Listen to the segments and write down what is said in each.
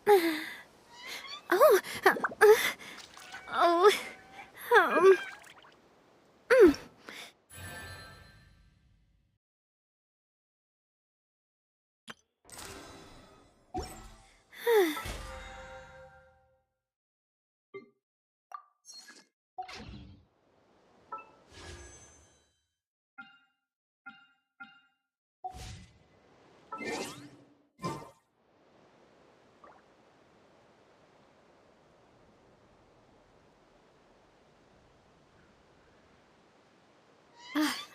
Oh, oh, um,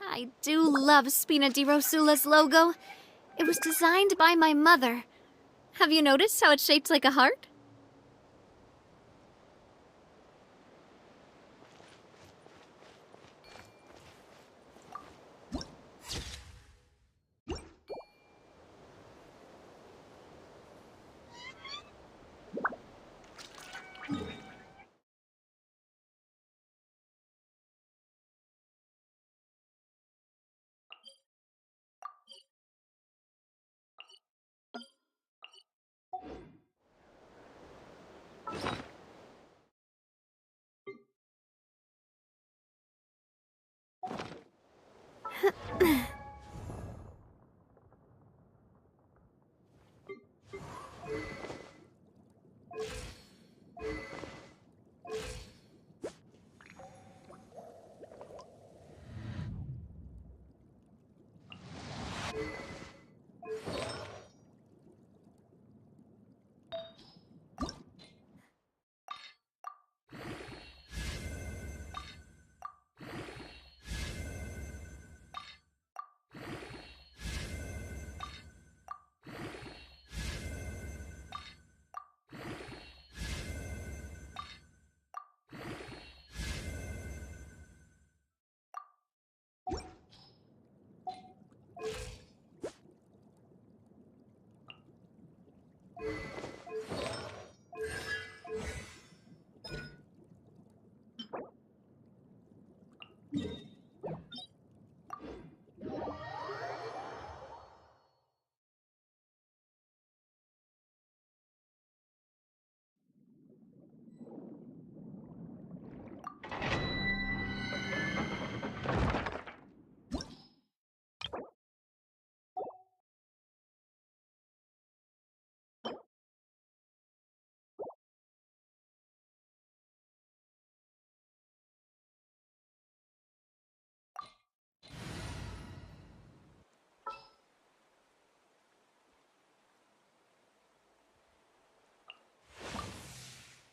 I do love Spina di Rosula's logo. It was designed by my mother. Have you noticed how it's shaped like a heart?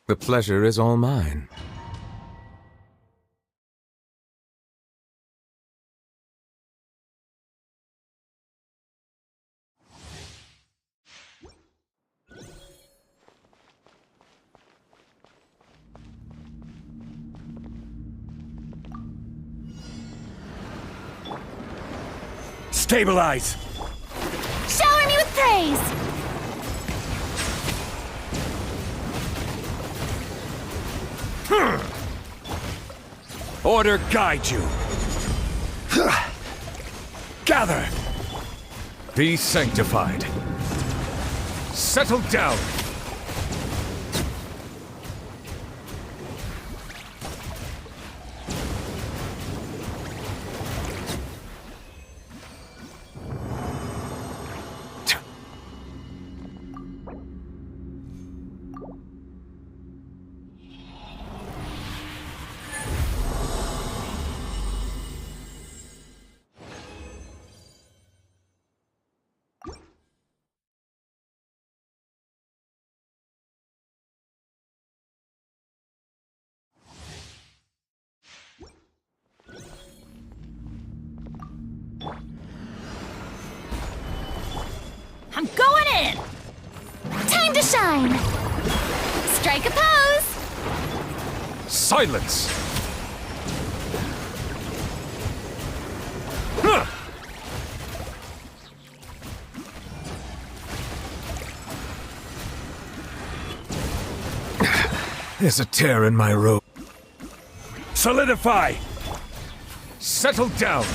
The pleasure is all mine. Stabilize! Shower me with praise! Order guide you! Gather! Be sanctified. Settle down. I'm going in! Time to shine! Strike a pose! Silence! Huh! There's a tear in my robe. Solidify! Settle down!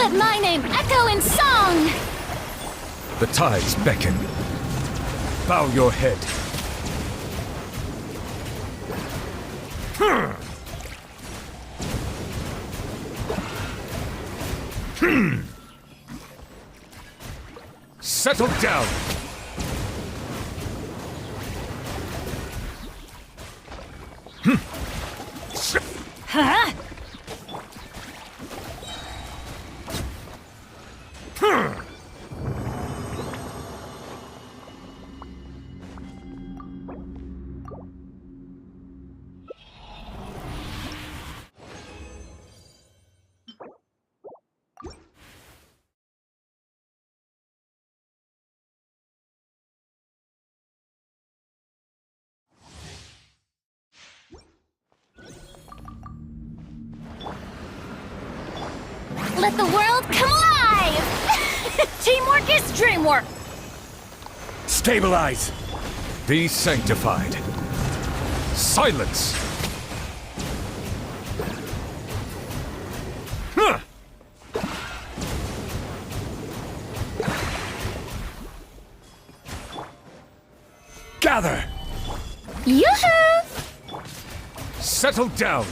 Let my name echo in song! The tides beckon. Bow your head. Settle down! Huh? Let the world come alive! Teamwork is dreamwork! Stabilize! Be sanctified. Silence! Huh. Gather! Yoo-hoo! Settle down!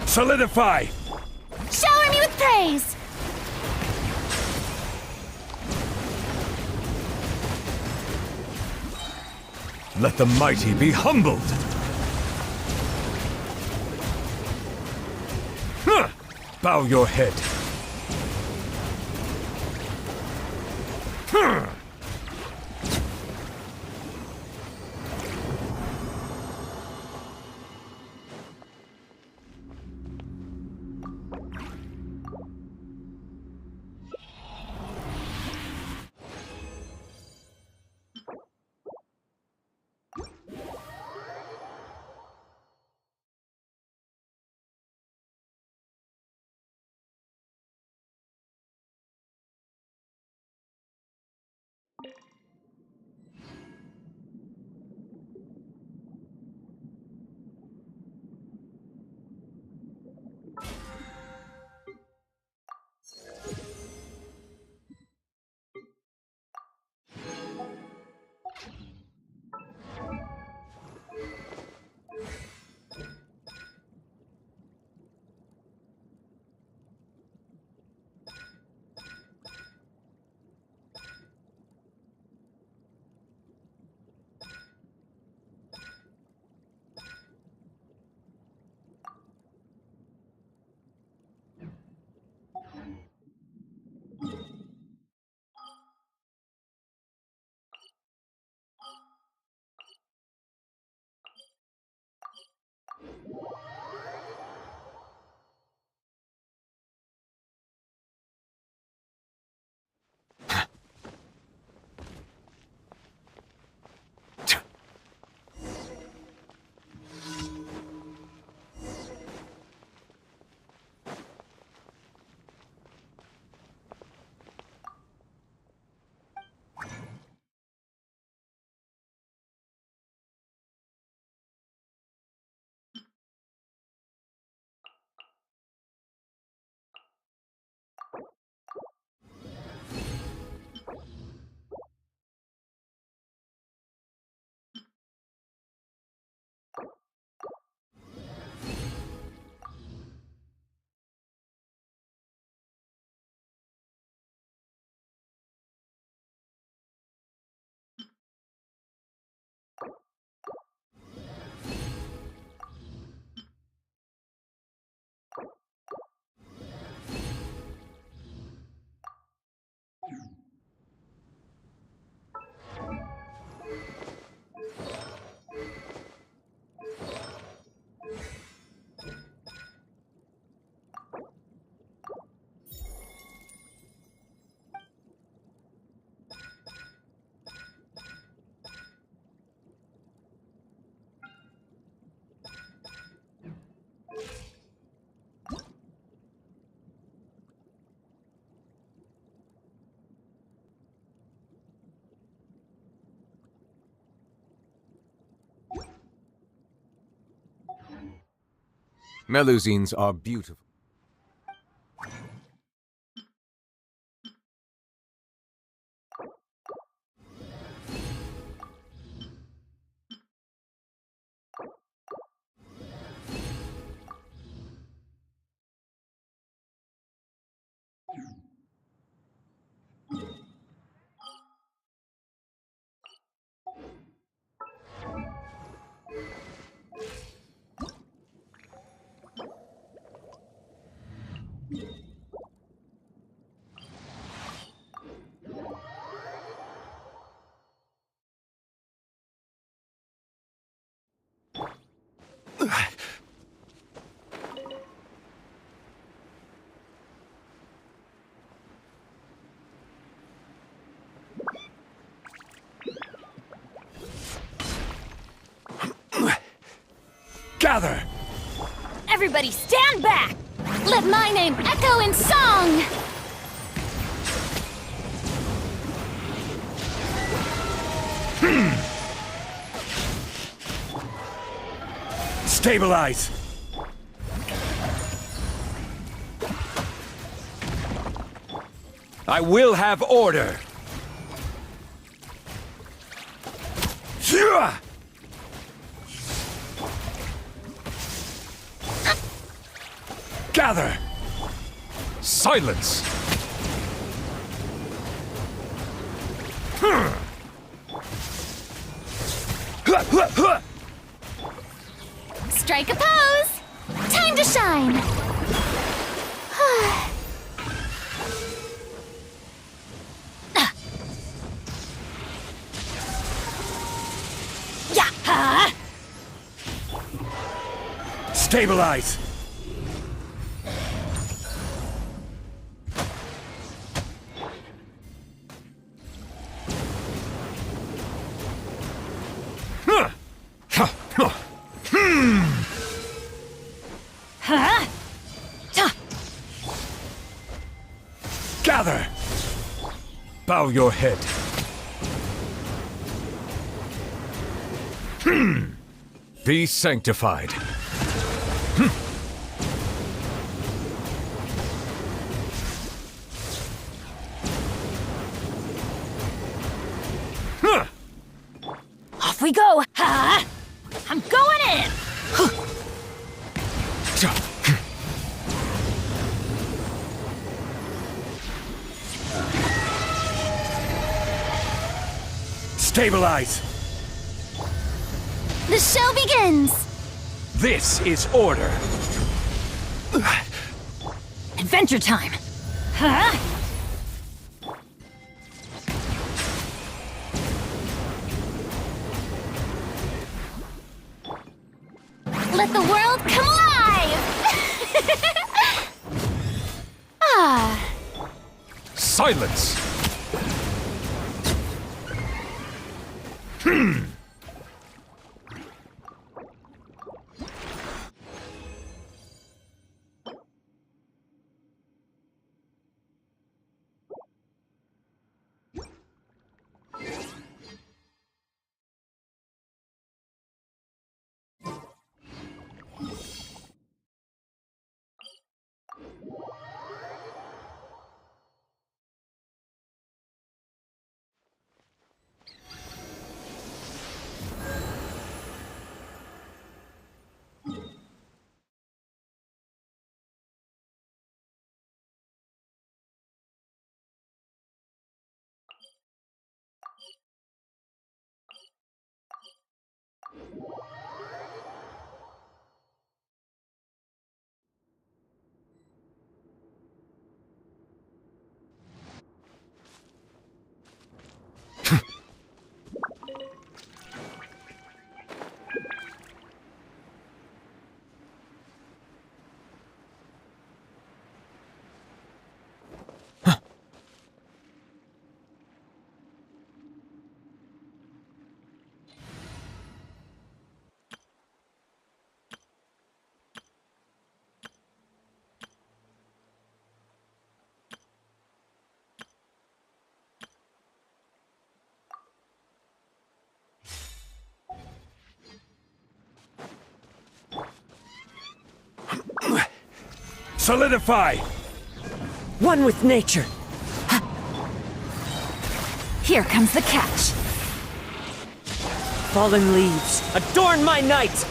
Solidify! Shower me with praise! Let the mighty be humbled! Huh. Bow your head. Huh. Melusines are beautiful. Gather! Everybody stand back! Let my name echo in song! Stabilize! I will have order! Yeah! Gather! Silence! Strike a pose! Time to shine! Yeah! Stabilize! Huh? Gather! Bow your head. Be sanctified. Off we go! Huh? I'm going in! Stabilize! The show begins! This is order! Adventure time! Huh? Let the world come alive! Ah! Silence! Solidify! One with nature. Here comes the catch. Fallen leaves, adorn my night!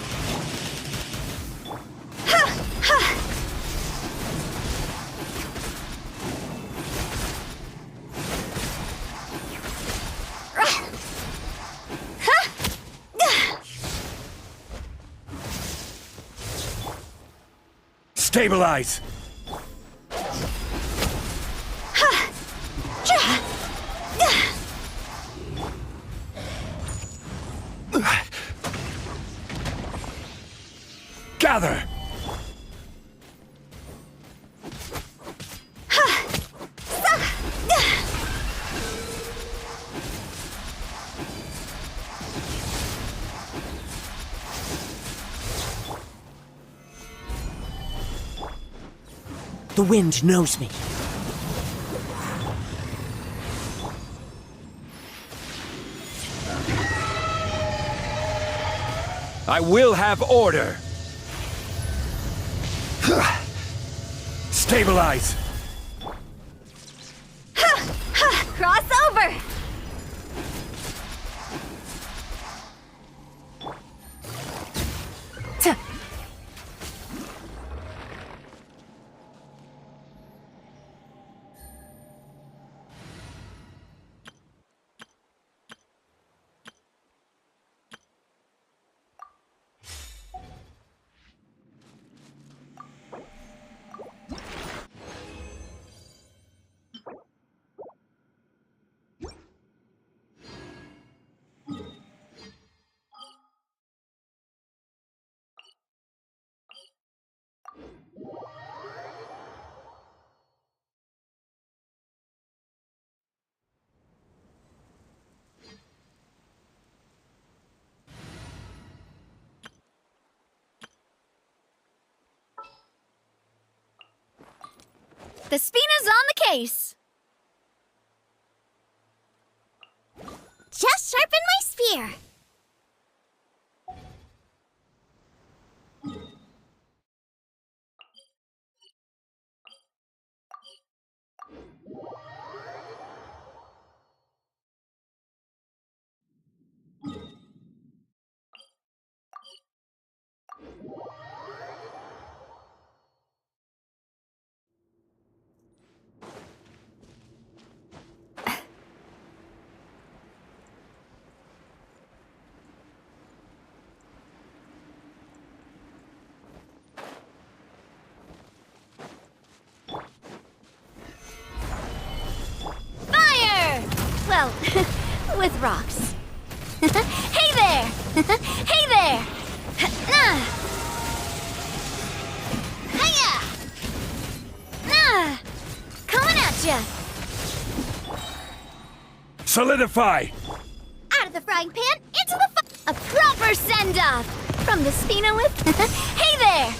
Stabilize! Gather! The wind knows me. I will have order! Stabilize! Cross over! The Spina's on the case! Just sharpen my spear! Well, with rocks. Hey there! Hey there! Hiya! Coming at ya! Solidify! Out of the frying pan, into the a proper send-off! From the Spina with... Hey there!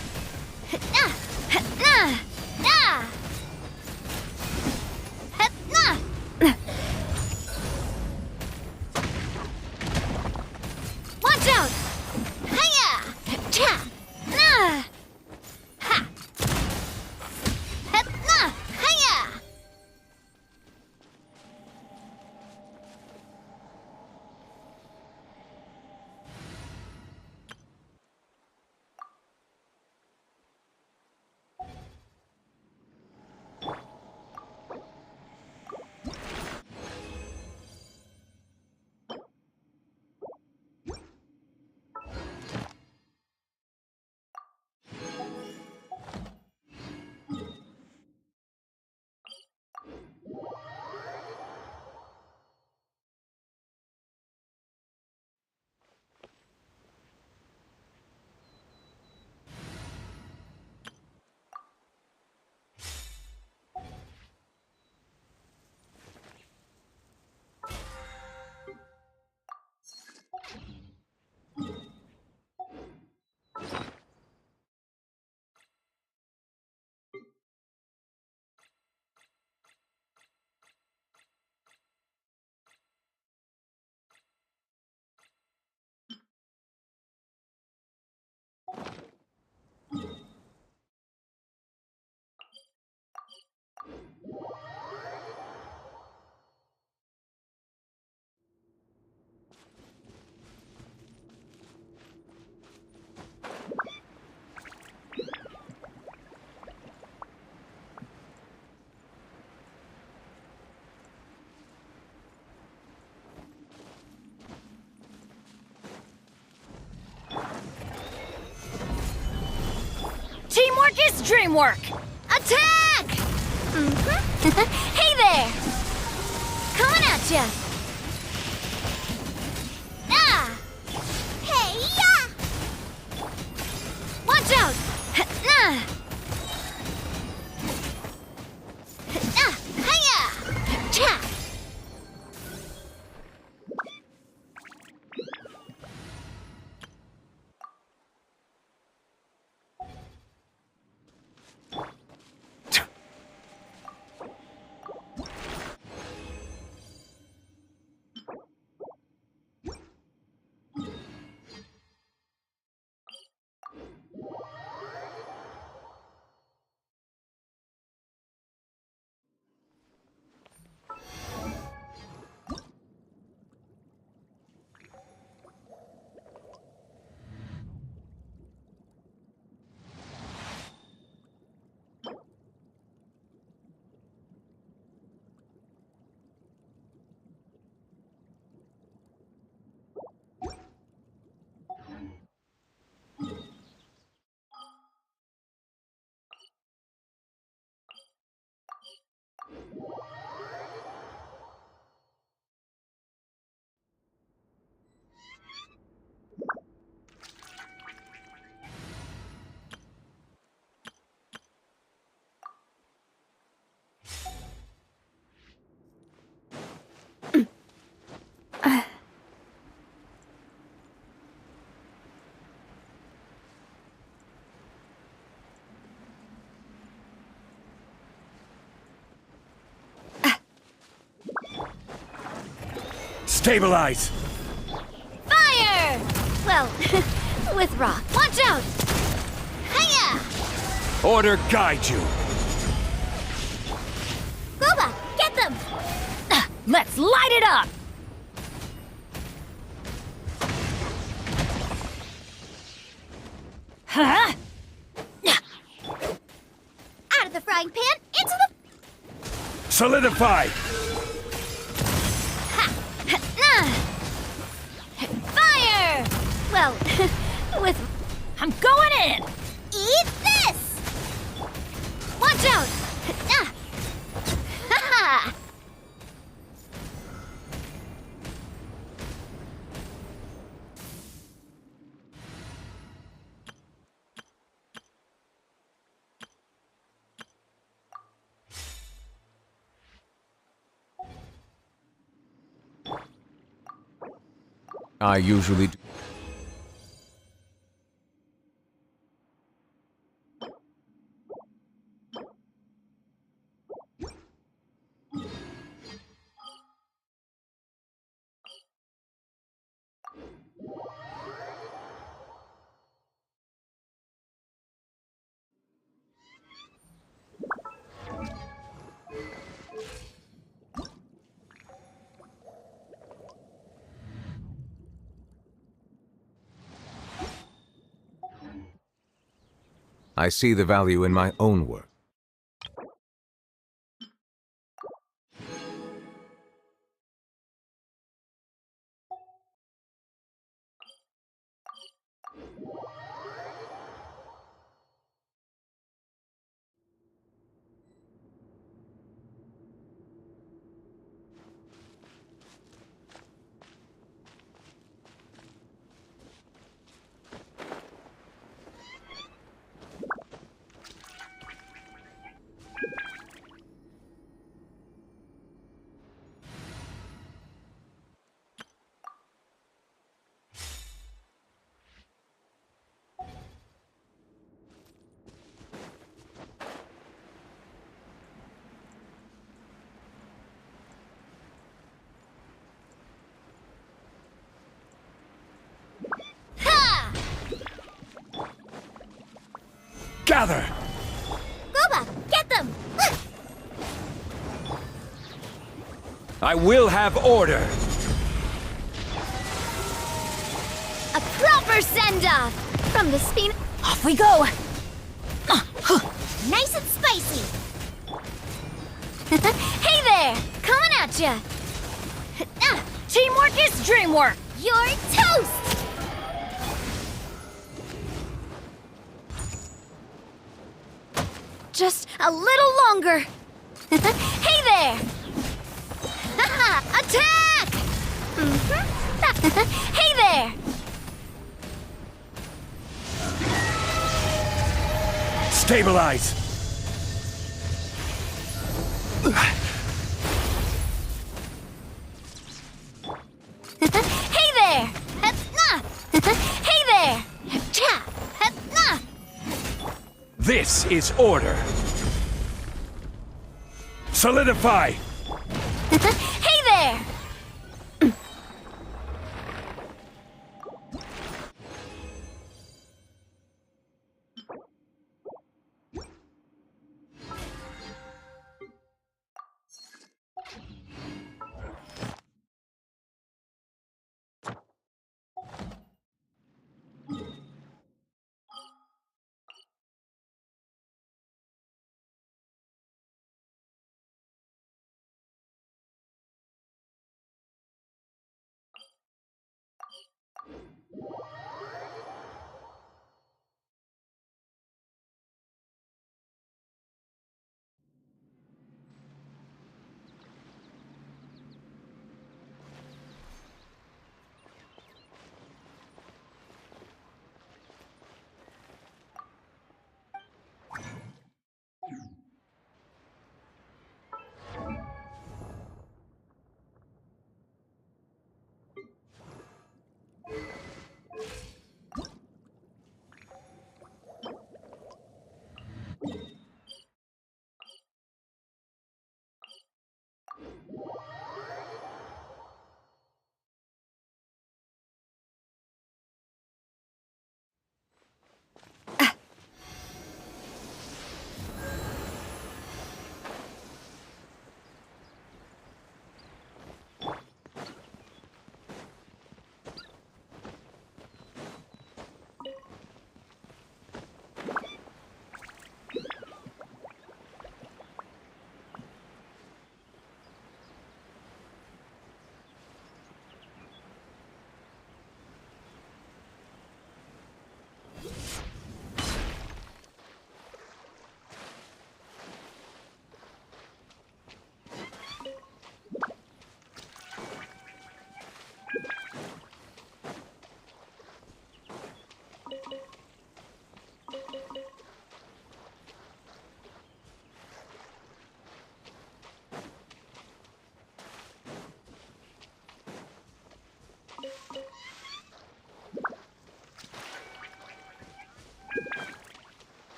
Watch out! Hiya! Cha! Na! Ha! Na! Hiya! Teamwork is dreamwork! Attack! Hey there! Coming at ya! Ah! Hey, ya! Watch out! Ah! Ah! Hiya! Cha! Stabilize! Fire! Well, with rock. Watch out! Hiya! Order guide you! Boba, get them! Let's light it up! Huh? Out of the frying pan, into the... Solidify! Fire! Well, with... I'm going in! Eat this! Watch out! Ah! Ha-ha! I usually do. I see the value in my own work. Gather! Boba, get them! I will have order! A proper send-off! From the spin... Off we go! Nice and spicy! Hey there! Coming at ya! Teamwork is dreamwork! You're toast! just a little longer. Hey there! Attack! Hey there! Stabilize! Hey there! Hey there! This is order! Solidify! Hey there!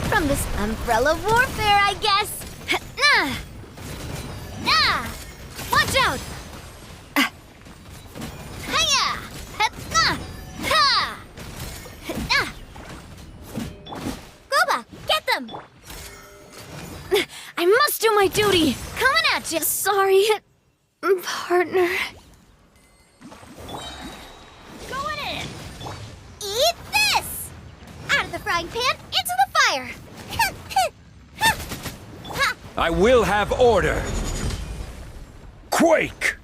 From this umbrella warfare, I guess. Watch out! Hiya! Goba, get them! I must do my duty. Coming at you. Sorry, partner. Going in! Eat this! Out of the frying pan, into the fire! I will have order! Quake!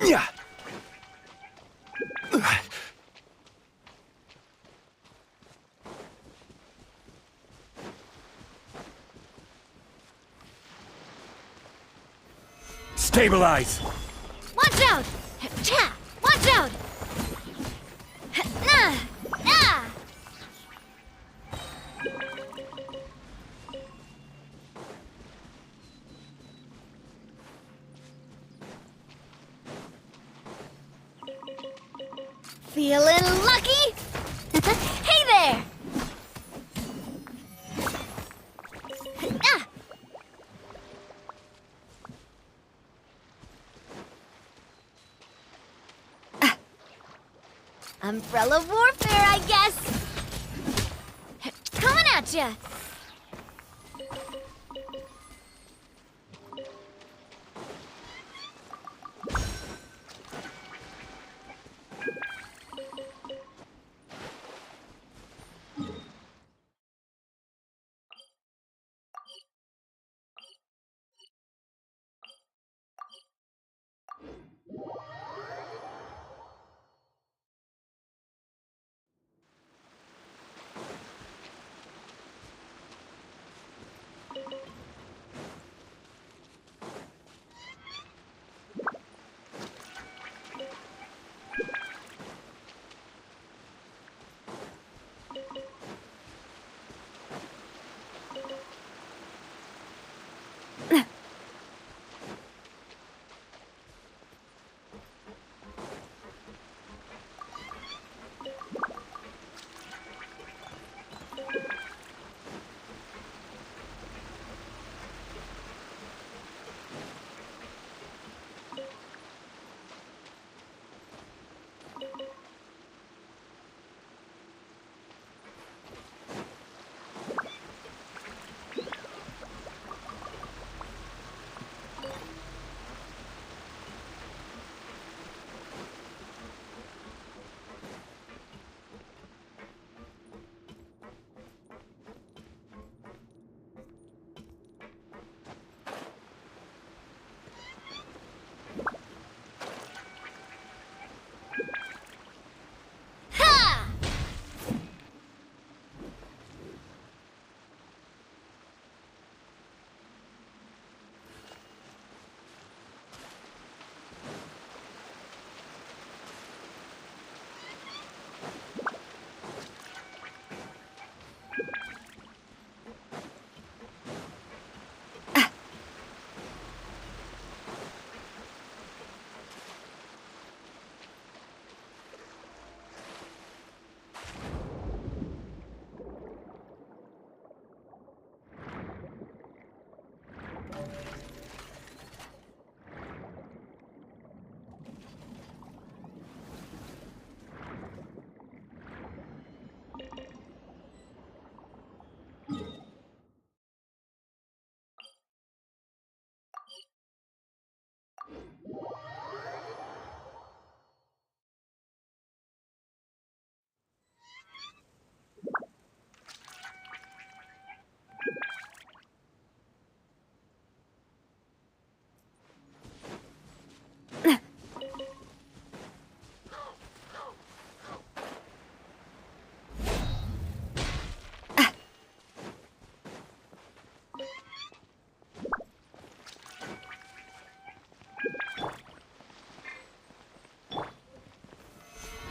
Yeah. Stabilize! Watch out! Cha! Watch out! Nah! Ah! Feeling lucky? Hey there! Ah! Umbrella warfare, I guess. Coming at ya. Ha!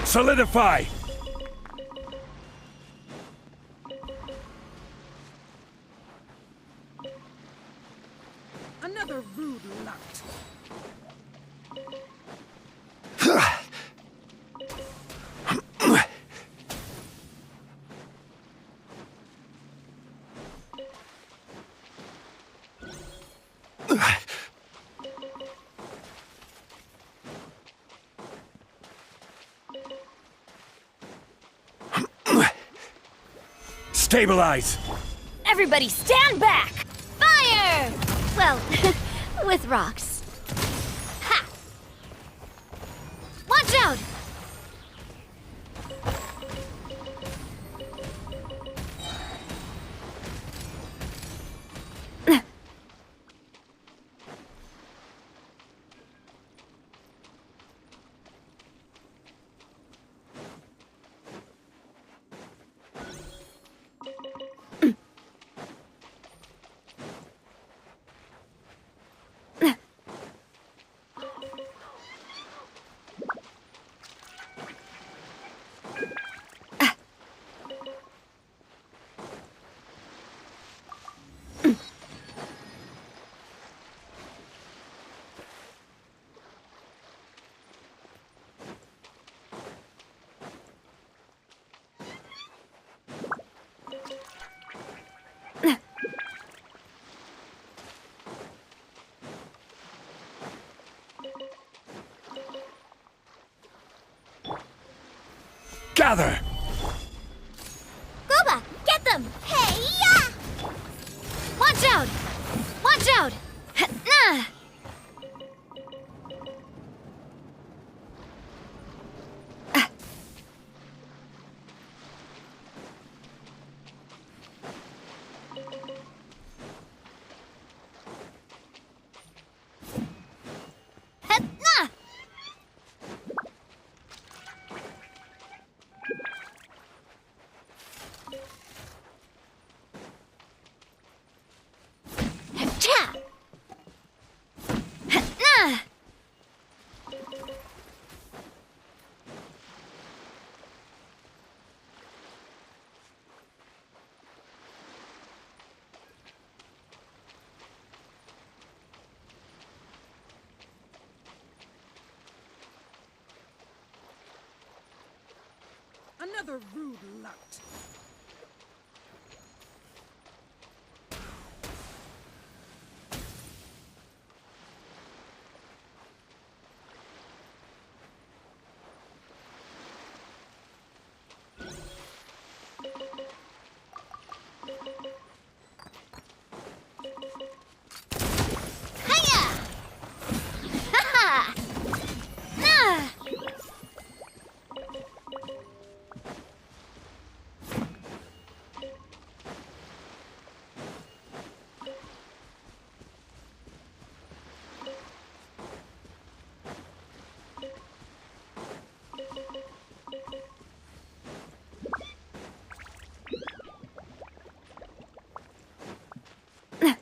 Solidify! Another rude lot. Stabilize! Everybody stand back! Fire! Well, with rocks. Ha! Watch out! Gather! Gooba, get them! Hey, ya! Watch out! Watch out! Nah! Nah! Cha! Nah! Another rude lout. Hiya! Ha-ha! Nah!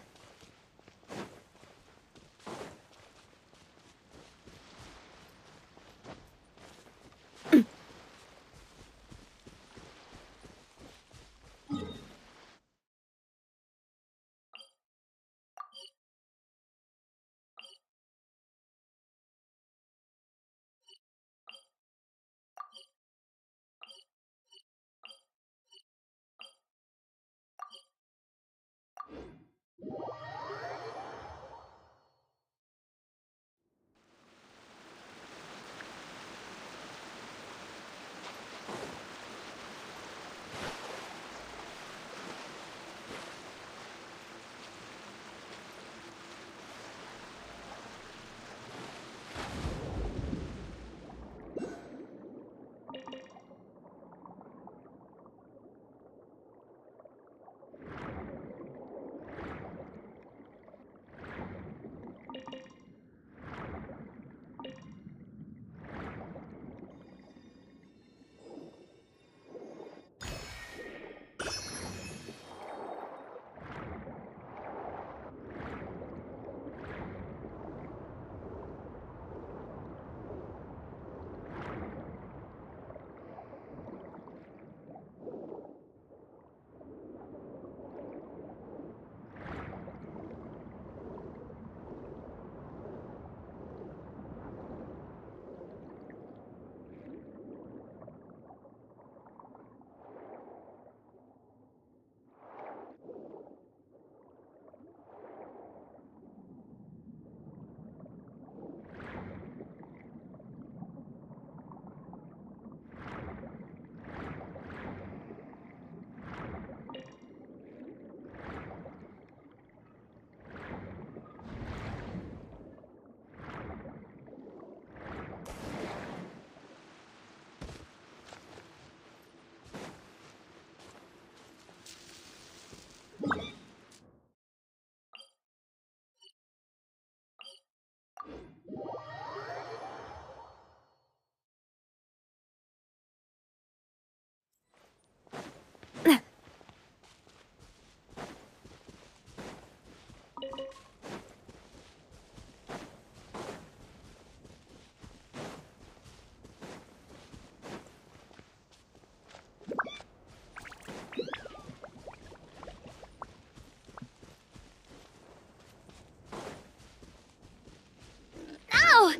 Ow!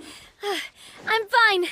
I'm fine.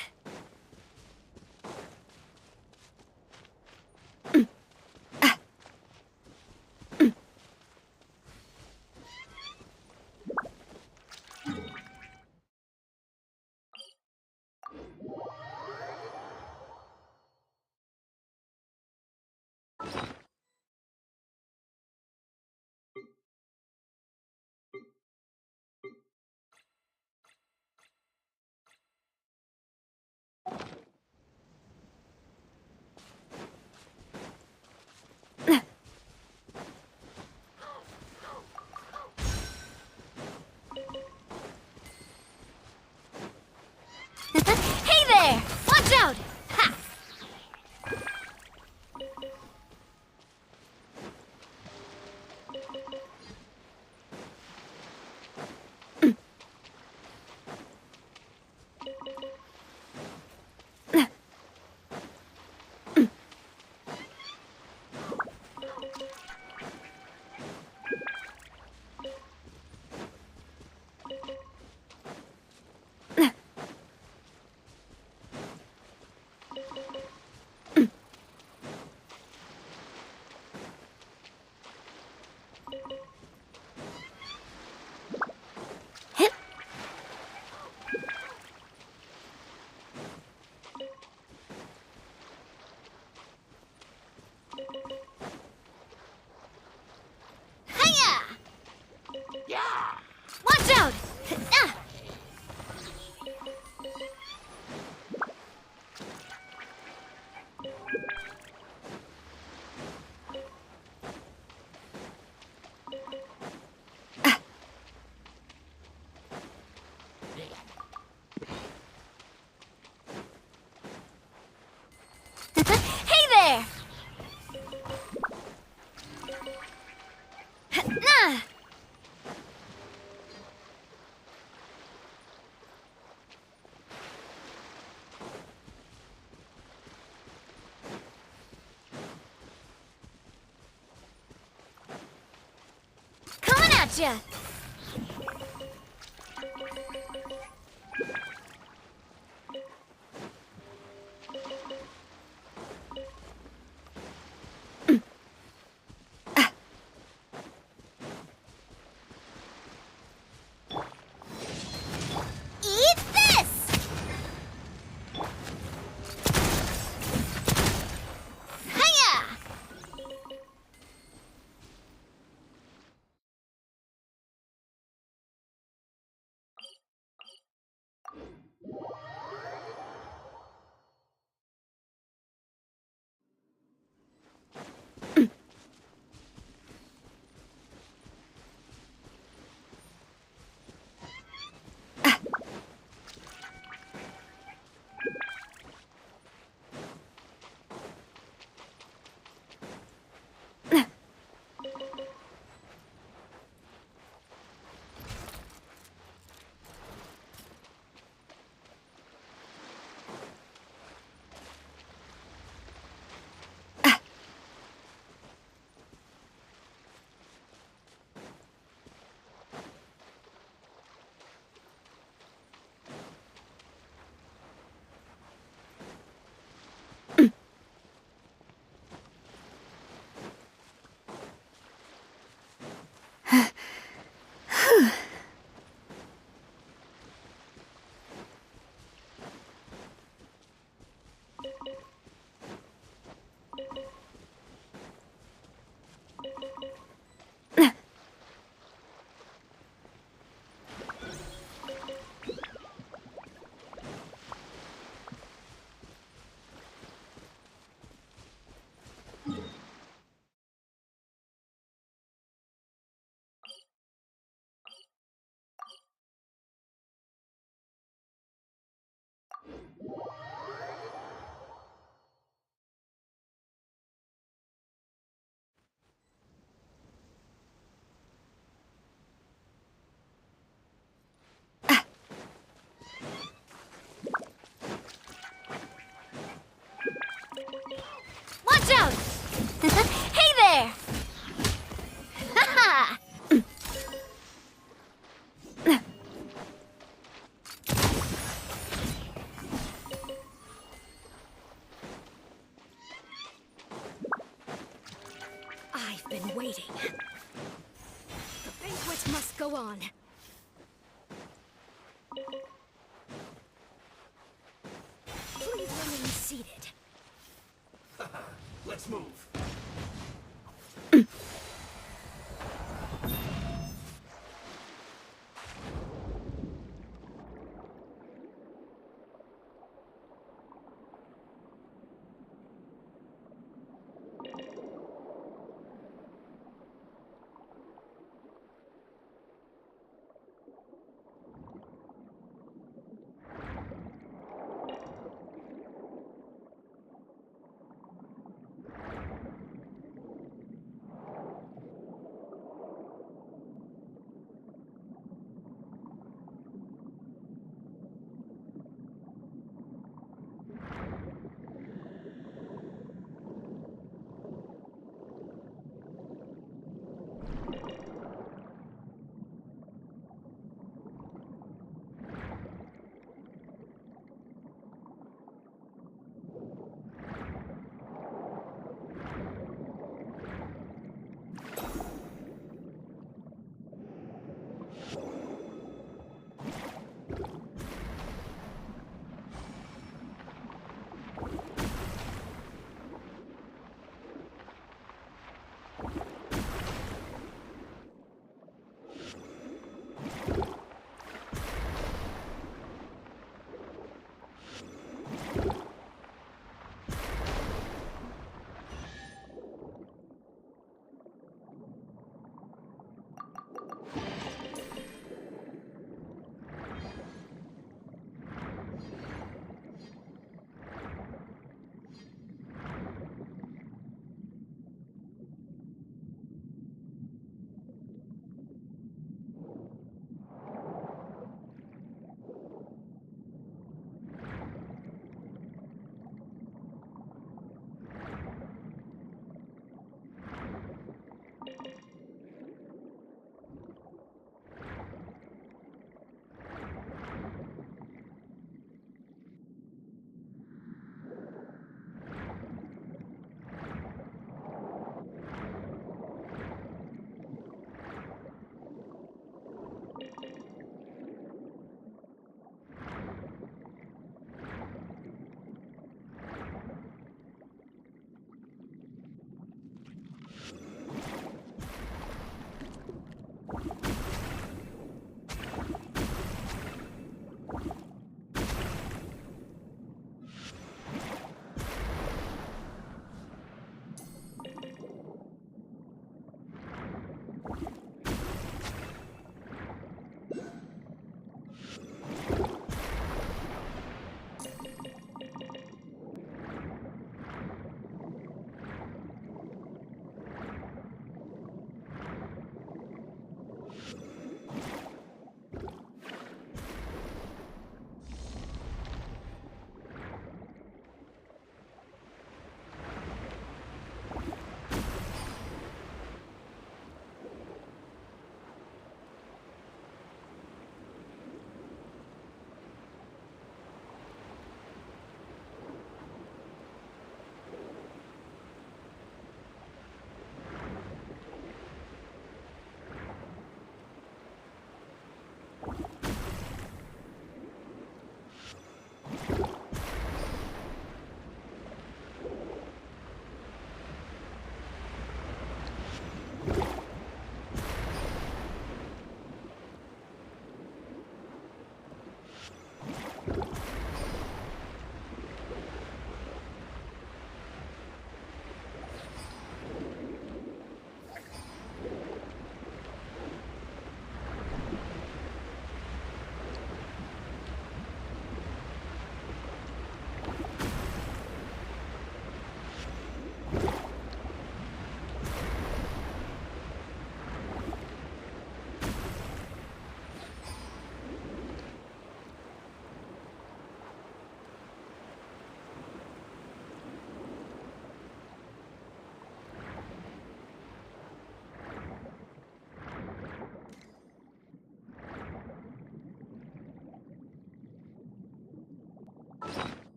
Gotcha! Eat this! Hiya! Watch out! Hey there! Ha I've been waiting. The banquet must go on. Please remain seated. Let's move.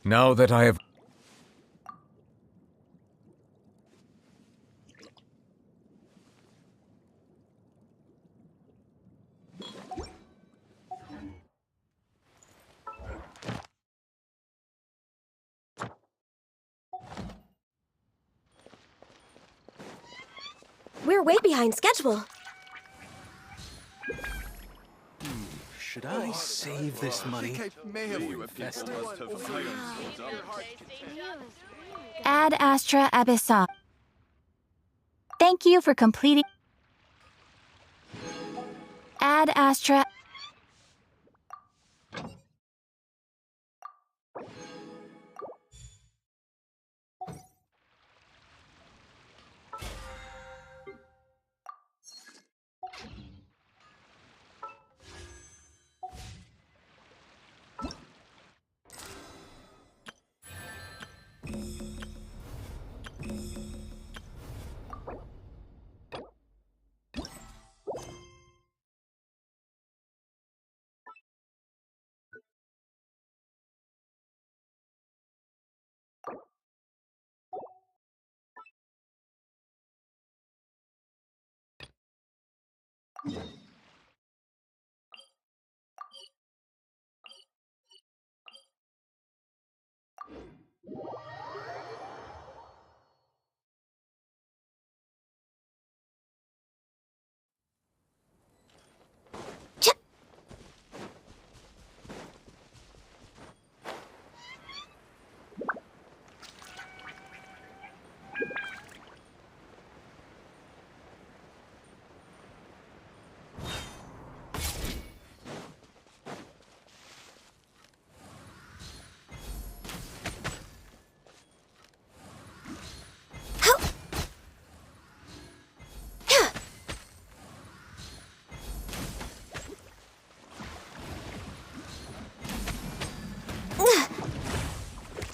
Now that I have... We're way behind schedule. Should I save this money? Ad Astra Abyssa. Thank you for completing. Ad Astra.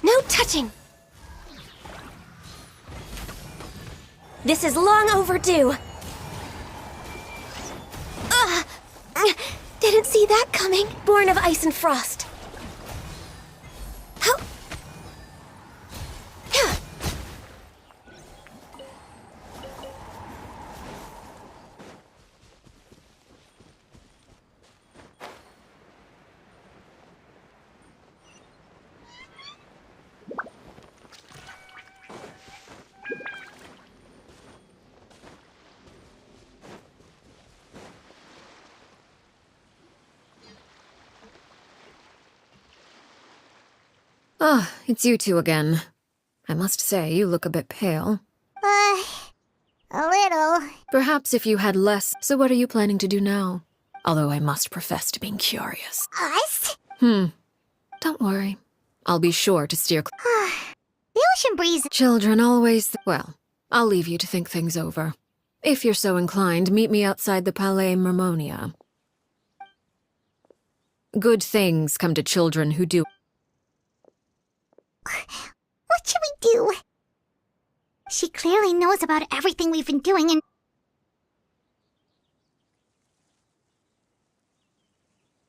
No touching! This is long overdue. Ugh. Didn't see that coming. Born of ice and frost. How? Ah, it's you two again. I must say, you look a bit pale. A little. Perhaps if you had less. So what are you planning to do now? Although I must profess to being curious. Us? Don't worry. I'll be sure to steer The ocean breeze. Children always... Well, I'll leave you to think things over. If you're so inclined, meet me outside the Palais Mermonia. Good things come to children who do... What should we do? She clearly knows about everything we've been doing and...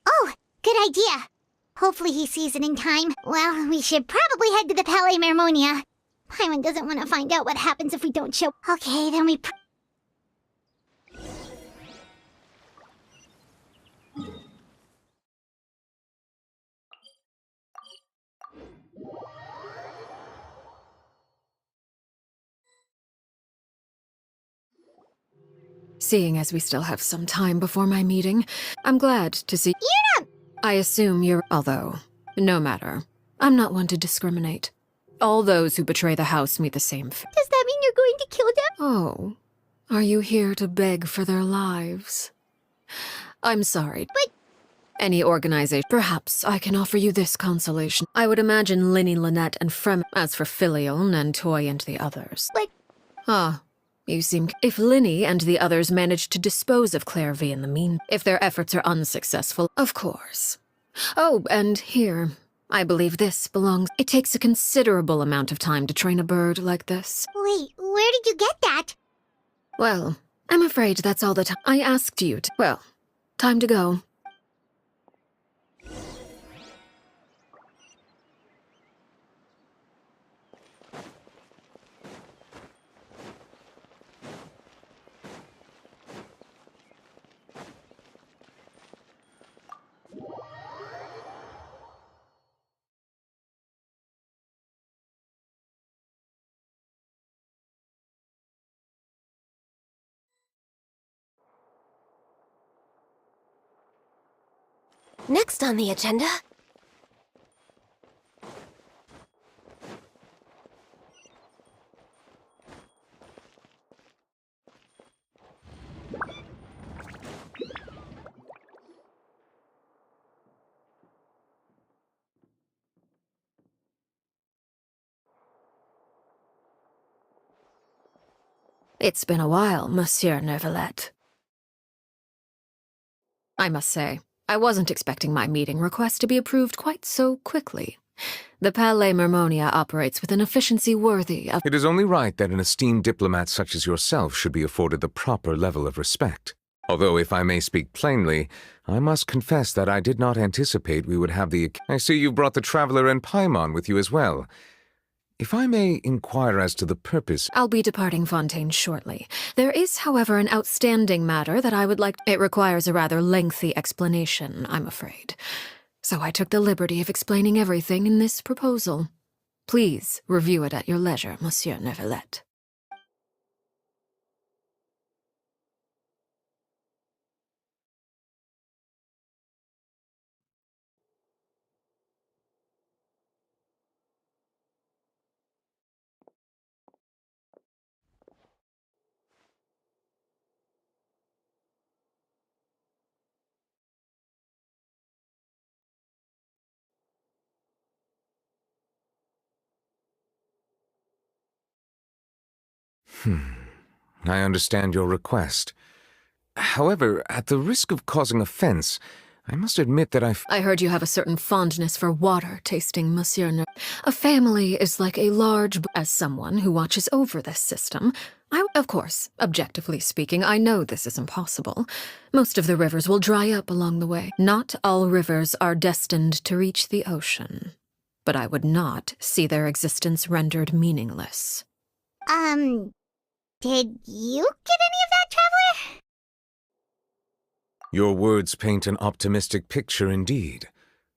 Oh, good idea. Hopefully he sees it in time. Well, we should probably head to the Palais Mermonia. Paimon doesn't want to find out what happens if we don't show... Okay, then we... Seeing as we still have some time before my meeting, I'm glad to see... You're not... I assume you're... Although, no matter. I'm not one to discriminate. All those who betray the house meet the same fate. Does that mean you're going to kill them? Oh, are you here to beg for their lives? I'm sorry. But... Any organization... Perhaps I can offer you this consolation. I would imagine Linny, Lynette, and Frem... As for Filial, Nantoy, and the others... But... Ah, you seem... If Linny and the others manage to dispose of Claire V in the mean... If their efforts are unsuccessful, of course. Oh, and here... I believe this belongs... It takes a considerable amount of time to train a bird like this. Wait, where did you get that? Well, I'm afraid that's all the time I asked you to... Well, time to go. Next on the agenda. It's been a while, Monsieur Neuvillette. I must say, I wasn't expecting my meeting request to be approved quite so quickly. The Palais Mermonia operates with an efficiency worthy of— It is only right that an esteemed diplomat such as yourself should be afforded the proper level of respect. Although, if I may speak plainly, I must confess that I did not anticipate we would have the— I see you brought the Traveler and Paimon with you as well. If I may inquire as to the purpose— I'll be departing Fontaine shortly. There is, however, an outstanding matter that I would like— It requires a rather lengthy explanation, I'm afraid. So I took the liberty of explaining everything in this proposal. Please review it at your leisure, Monsieur Neuvillette. I understand your request. However, at the risk of causing offense, I must admit that I heard you have a certain fondness for water tasting, Monsieur A family is like a large— As someone who watches over this system, of course, objectively speaking, I know this is impossible. Most of the rivers will dry up along the way. Not all rivers are destined to reach the ocean. But I would not see their existence rendered meaningless. Did you get any of that, Traveler? Your words paint an optimistic picture indeed.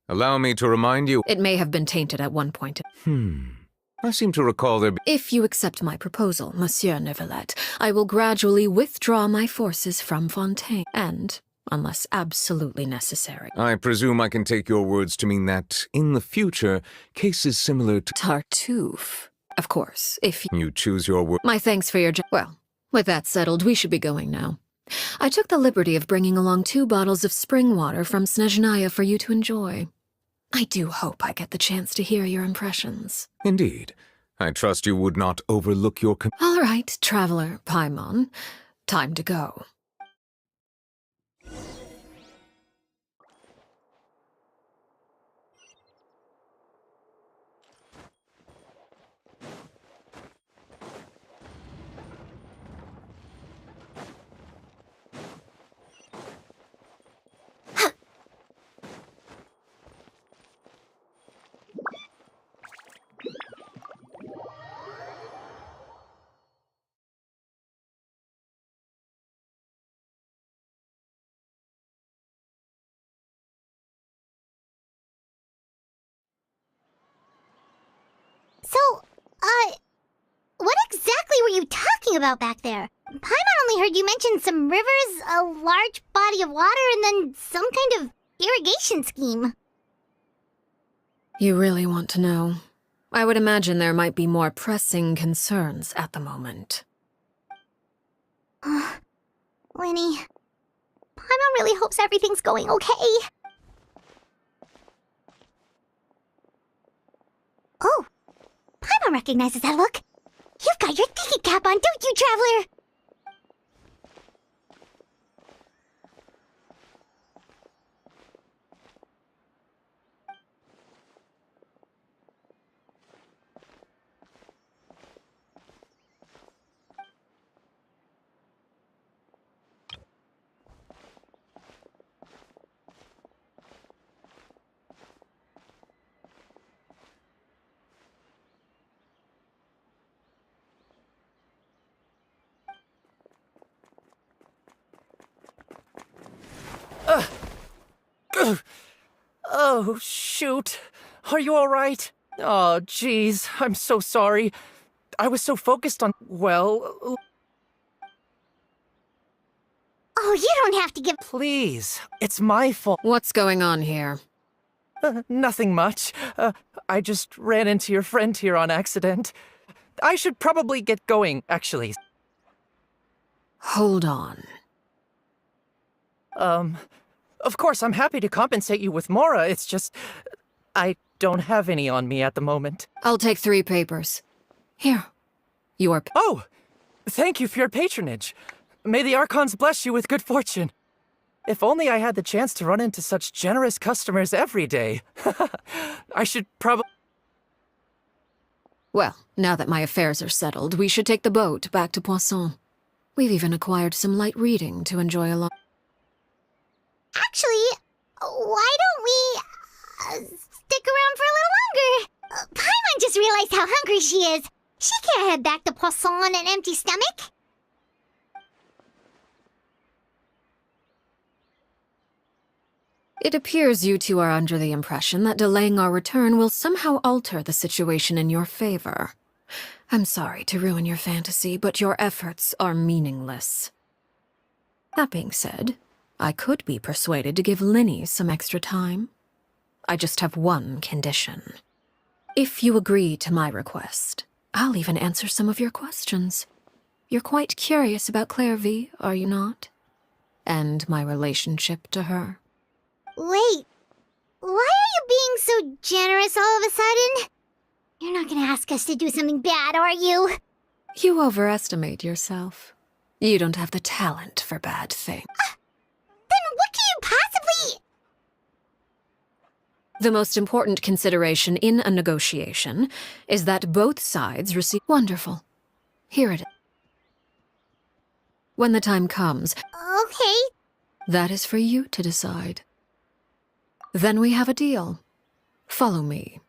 Allow me to remind you— It may have been tainted at one point. I seem to recall there— If you accept my proposal, Monsieur Neuvillette, I will gradually withdraw my forces from Fontaine, and, unless absolutely necessary— I presume I can take your words to mean that, in the future, cases similar to— Tartuffe. Of course, if You choose your word— My thanks for your— Well, with that settled, we should be going now. I took the liberty of bringing along 2 bottles of spring water from Snezhnaya for you to enjoy. I do hope I get the chance to hear your impressions. Indeed. I trust you would not overlook your— All right, Traveler Paimon. Time to go. So, what exactly were you talking about back there? Paimon only heard you mention some rivers, a large body of water, and then some kind of irrigation scheme. You really want to know? I would imagine there might be more pressing concerns at the moment. Lenny, Paimon really hopes everything's going okay. Oh, Paimon recognizes that look. You've got your thinking cap on, don't you, Traveler? Oh, shoot. Are you alright? Oh, jeez, I'm so sorry. I was so focused on, well... Oh, you don't have to give. Please, it's my fault. What's going on here? Nothing much. I just ran into your friend here on accident. I should probably get going, actually. Hold on. Of course, I'm happy to compensate you with Mora. It's just, I don't have any on me at the moment. I'll take 3 papers. Here. Your Oh, thank you for your patronage. May the Archons bless you with good fortune. If only I had the chance to run into such generous customers every day. I should probably... Well, now that my affairs are settled, we should take the boat back to Poisson. We've even acquired some light reading to enjoy along. Actually, why don't we stick around for a little longer? Paimon just realized how hungry she is. She can't head back to Poisson on an empty stomach. It appears you two are under the impression that delaying our return will somehow alter the situation in your favor. I'm sorry to ruin your fantasy, but your efforts are meaningless. That being said, I could be persuaded to give Linny some extra time. I just have one condition. If you agree to my request, I'll even answer some of your questions. You're quite curious about Clairvy, are you not? And my relationship to her. Wait, why are you being so generous all of a sudden? You're not gonna ask us to do something bad, are you? You overestimate yourself. You don't have the talent for bad things. Then what can you possibly... The most important consideration in a negotiation is that both sides receive... Wonderful. Here it is. When the time comes... Okay. That is for you to decide. Then we have a deal. Follow me.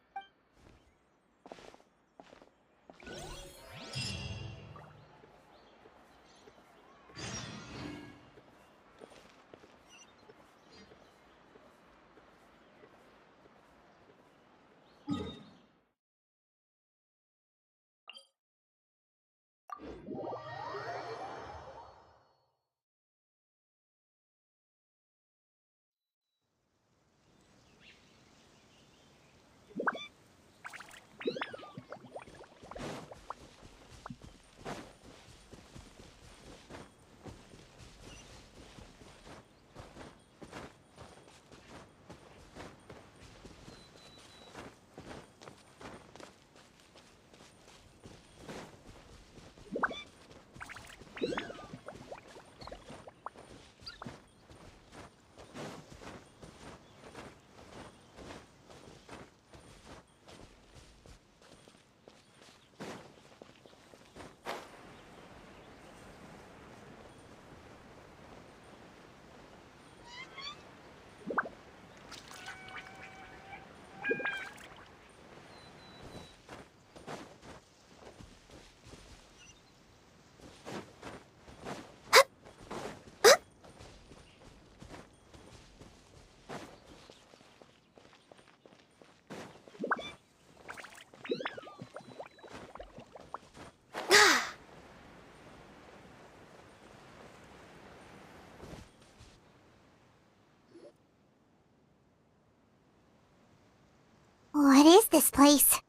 What is this place?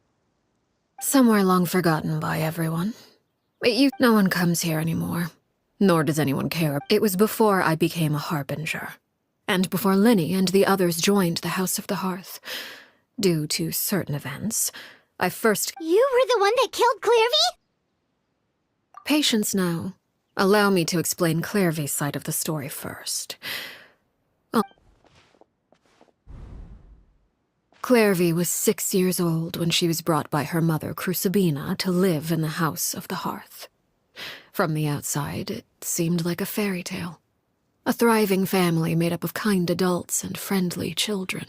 Somewhere long forgotten by everyone. No one comes here anymore. Nor does anyone care. It was before I became a harbinger. And before Linny and the others joined the House of the Hearth. Due to certain events, I first... You were the one that killed Clairvy? Patience now. Allow me to explain Clairvy's side of the story first. Clairvy was 6 years old when she was brought by her mother, Crucibina, to live in the House of the Hearth. From the outside, it seemed like a fairy tale. A thriving family made up of kind adults and friendly children.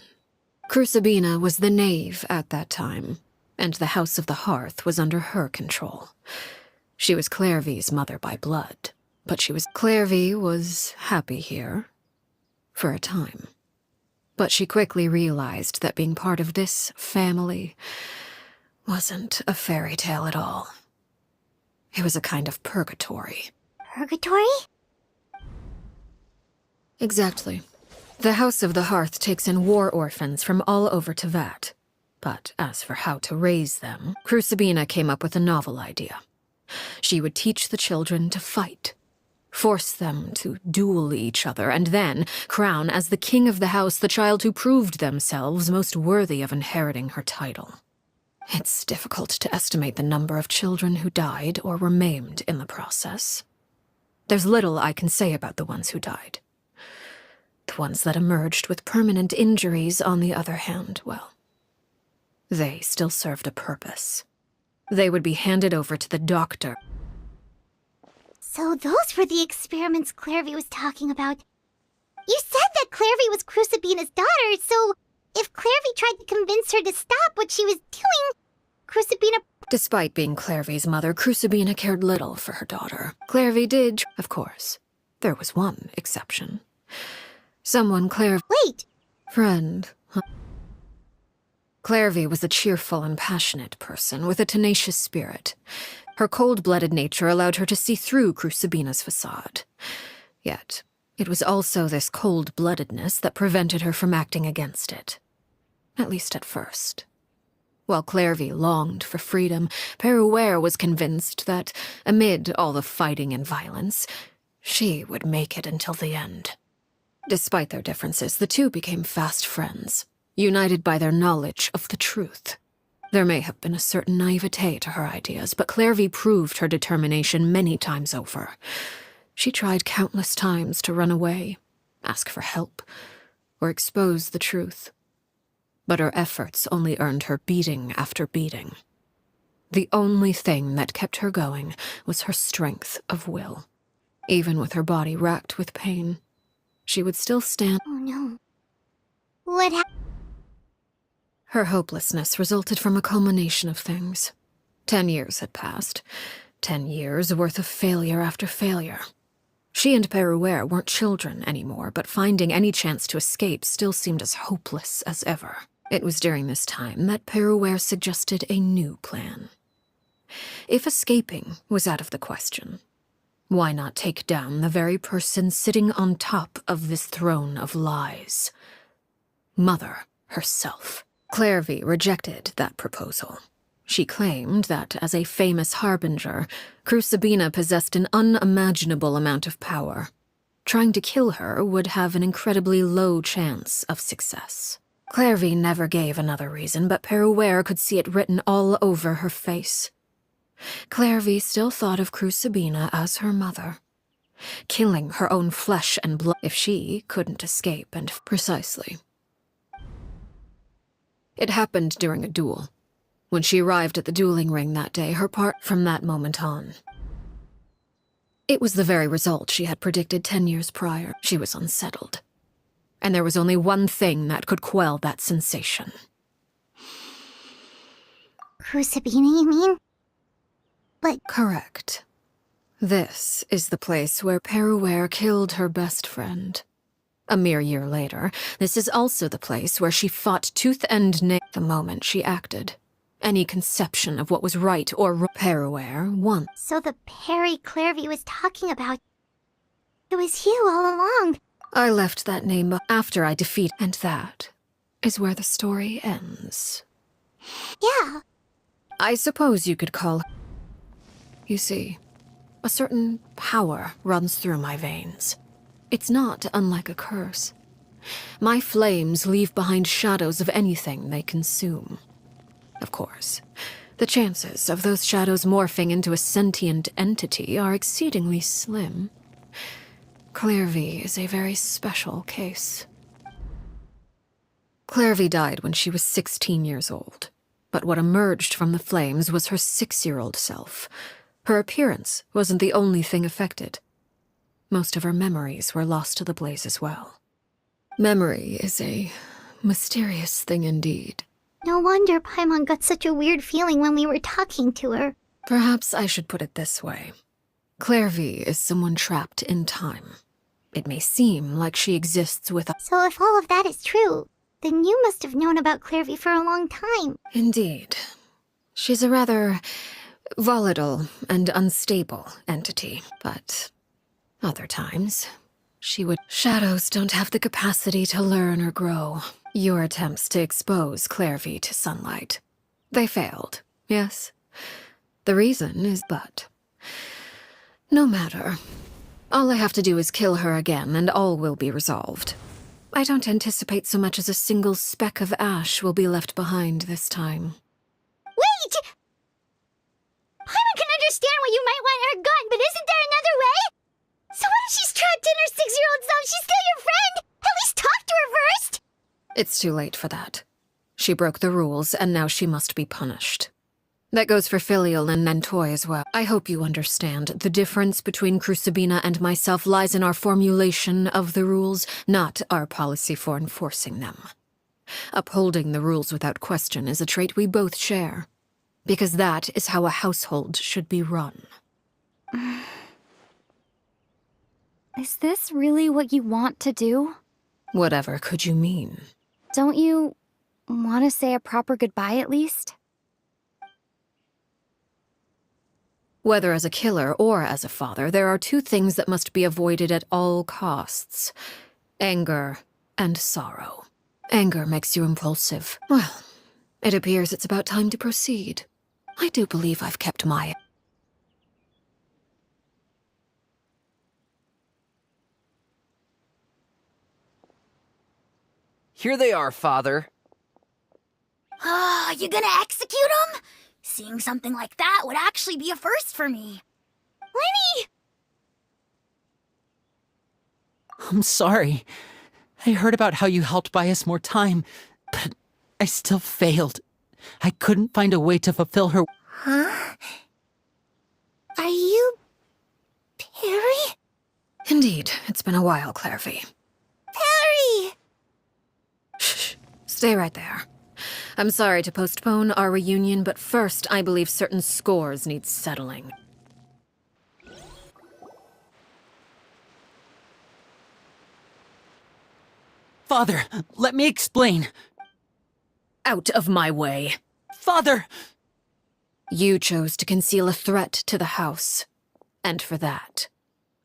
Crucibina was the knave at that time, and the House of the Hearth was under her control. She was Clairvy's mother by blood, but Clairvy was happy here. For a time. But she quickly realized that being part of this family wasn't a fairy tale at all. It was a kind of purgatory. Purgatory? Exactly. The House of the Hearth takes in war orphans from all over Teyvat. But as for how to raise them, Crucibina came up with a novel idea. She would teach the children to fight, force them to duel each other, and then crown as the king of the house the child who proved themselves most worthy of inheriting her title. It's difficult to estimate the number of children who died or were maimed in the process. There's little I can say about the ones who died. The ones that emerged with permanent injuries, on the other hand, well, they still served a purpose. They would be handed over to the doctor. So those were the experiments Clairvy was talking about. You said that Clairvy was Crucibina's daughter, so if Clairvy tried to convince her to stop what she was doing, Crucibina... Despite being Clairvy's mother, Crucibina cared little for her daughter. Clairvy did, of course. There was one exception. Someone Wait! Friend. Clairvy was a cheerful and passionate person with a tenacious spirit. Her cold-blooded nature allowed her to see through Crucibina's facade. Yet, it was also this cold-bloodedness that prevented her from acting against it. At least at first. While Clairvy longed for freedom, Peruware was convinced that, amid all the fighting and violence, she would make it until the end. Despite their differences, the two became fast friends, united by their knowledge of the truth. There may have been a certain naivete to her ideas, but Clairvy proved her determination many times over. She tried countless times to run away, ask for help, or expose the truth. But her efforts only earned her beating after beating. The only thing that kept her going was her strength of will. Even with her body racked with pain, she would still stand. Oh no. What happened? Her hopelessness resulted from a culmination of things. 10 years had passed. 10 years worth of failure after failure. She and Peruware weren't children anymore, but finding any chance to escape still seemed as hopeless as ever. It was during this time that Peruware suggested a new plan. If escaping was out of the question, why not take down the very person sitting on top of this throne of lies? Mother herself. Clairvy rejected that proposal. She claimed that, as a famous harbinger, Crucibina possessed an unimaginable amount of power. Trying to kill her would have an incredibly low chance of success. Clairvy never gave another reason, but Peruware could see it written all over her face. Clairvy still thought of Crucibina as her mother, killing her own flesh and blood if she couldn't escape, and precisely. It happened during a duel. When she arrived at the dueling ring that day, her part from that moment on. It was the very result she had predicted 10 years prior. She was unsettled. And there was only one thing that could quell that sensation. Crucibina, you mean? But... Correct. This is the place where Peruware killed her best friend. A mere year later, this is also the place where she fought tooth and nail the moment she acted. Any conception of what was right or wrong, Peruware won. So the Perry Clairvy was talking about... It was you all along. I left that name after I defeated, and that is where the story ends. Yeah. I suppose you could call... You see, a certain power runs through my veins. It's not unlike a curse. My flames leave behind shadows of anything they consume. Of course, the chances of those shadows morphing into a sentient entity are exceedingly slim. Clairvy is a very special case. Clairvy died when she was 16 years old, but what emerged from the flames was her 6-year-old self. Her appearance wasn't the only thing affected. Most of her memories were lost to the blaze as well. Memory is a mysterious thing indeed. No wonder Paimon got such a weird feeling when we were talking to her. Perhaps I should put it this way. Clairvy is someone trapped in time. It may seem like she exists with us. So if all of that is true, then you must have known about Clairvy for a long time. Indeed. She's a rather volatile and unstable entity, but other times, she would. Shadows don't have the capacity to learn or grow. Your attempts to expose Clairvy to sunlight. They failed, yes? The reason is but. No matter. All I have to do is kill her again, and all will be resolved. I don't anticipate so much as a single speck of ash will be left behind this time. Wait! Paimon can understand why you might want her gone, but isn't there another way? So what if she's trapped in her 6-year-old self? She's still your friend! At least talk to her first! It's too late for that. She broke the rules, and now she must be punished. That goes for Filial and Nantoy as well. I hope you understand. The difference between Crucibina and myself lies in our formulation of the rules, not our policy for enforcing them. Upholding the rules without question is a trait we both share, because that is how a household should be run. Is this really what you want to do? Whatever could you mean? Don't you want to say a proper goodbye at least? Whether as a killer or as a father, there are two things that must be avoided at all costs. Anger and sorrow. Anger makes you impulsive. Well, it appears it's about time to proceed. I do believe I've kept my... Here they are, Father. You gonna execute him? Seeing something like that would actually be a first for me. Lenny! I'm sorry. I heard about how you helped buy us more time, but I still failed. I couldn't find a way to fulfill her... Huh? Are you... Perry? Indeed, it's been a while, Clairvy. Perry! Shh. Stay right there. I'm sorry to postpone our reunion, but first I believe certain scores need settling. Father, let me explain. Out of my way. Father! You chose to conceal a threat to the house, and for that,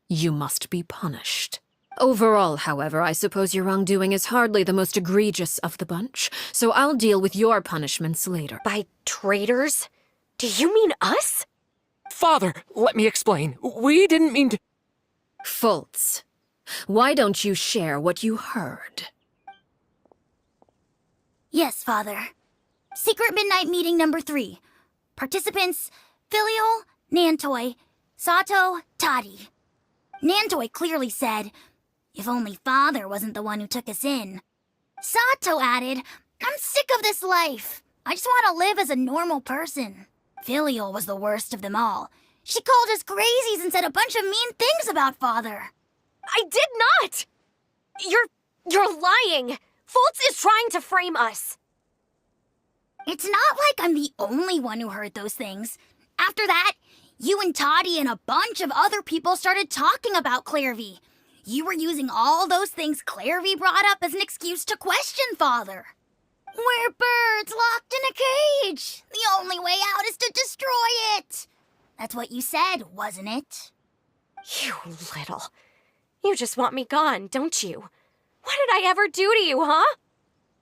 you must be punished. Overall, however, I suppose your wrongdoing is hardly the most egregious of the bunch, so I'll deal with your punishments later. By traitors? Do you mean us? Father, let me explain. We didn't mean to... Fultz, why don't you share what you heard? Yes, Father. Secret Midnight Meeting number 3. Participants, Filial, Nantoy, Sato, Toddy. Nantoy clearly said, "If only Father wasn't the one who took us in." Sato added, "I'm sick of this life. I just want to live as a normal person." Filial was the worst of them all. She called us crazies and said a bunch of mean things about Father. I did not! You're lying! Fultz is trying to frame us. It's not like I'm the only one who heard those things. After that, you and Toddy and a bunch of other people started talking about Clairvy. You were using all those things Clairvy brought up as an excuse to question Father. We're birds locked in a cage. The only way out is to destroy it. That's what you said, wasn't it? You little... You just want me gone, don't you? What did I ever do to you, huh?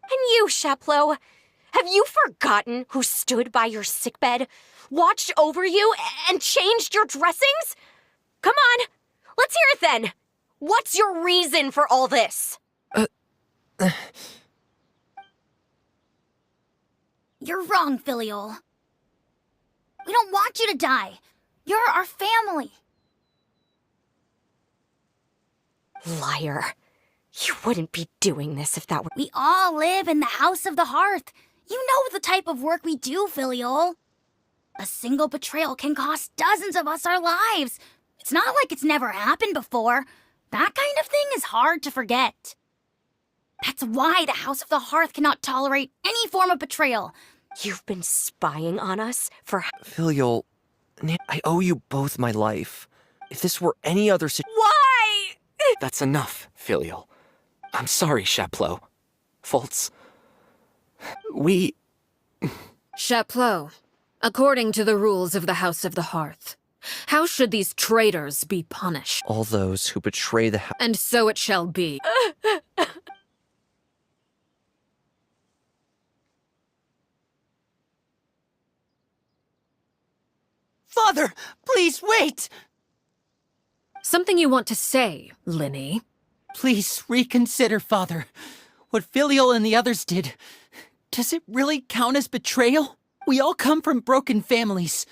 And you, Sheplo, have you forgotten who stood by your sickbed, watched over you, and changed your dressings? Come on, let's hear it then. What's your reason for all this? You're wrong, Filial. We don't want you to die. You're our family. Liar. You wouldn't be doing this if that were... We all live in the House of the Hearth. You know the type of work we do, Filial. A single betrayal can cost dozens of us our lives. It's not like it's never happened before. That kind of thing is hard to forget. That's why the House of the Hearth cannot tolerate any form of betrayal. You've been spying on us for... Filial, I owe you both my life. If this were any other Why? That's enough, Filial. I'm sorry, Sheplo. Fultz. Sheplo, according to the rules of the House of the Hearth, How should these traitors be punished? All those who betray the house. And so it shall be. Father, please wait! Something you want to say, Linny? Please reconsider, Father. What Filial and the others did, does it really count as betrayal? We all come from broken families.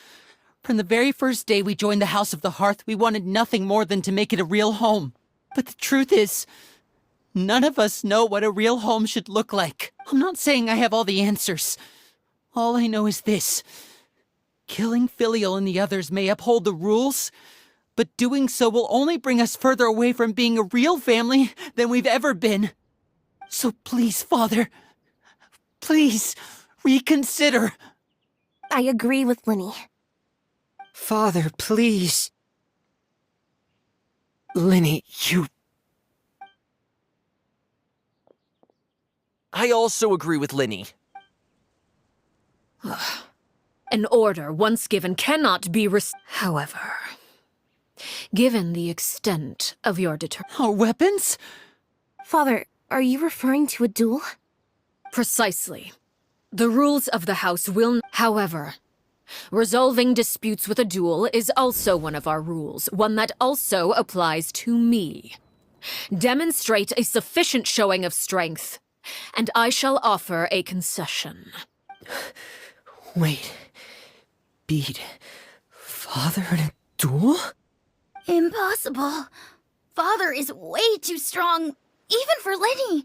From the very first day we joined the House of the Hearth, we wanted nothing more than to make it a real home. But the truth is, none of us know what a real home should look like. I'm not saying I have all the answers. All I know is this. Killing Filial and the others may uphold the rules, but doing so will only bring us further away from being a real family than we've ever been. So please, Father, please reconsider. I agree with Linny. Father, please. Linny, you... I also agree with Linny. An order once given cannot be However, given the extent of your Our weapons? Father, are you referring to a duel? Precisely. The rules of the House will... However, resolving disputes with a duel is also one of our rules, one that also applies to me. Demonstrate a sufficient showing of strength, and I shall offer a concession. Wait. Beat Father in a duel? Impossible. Father is way too strong, even for Linny.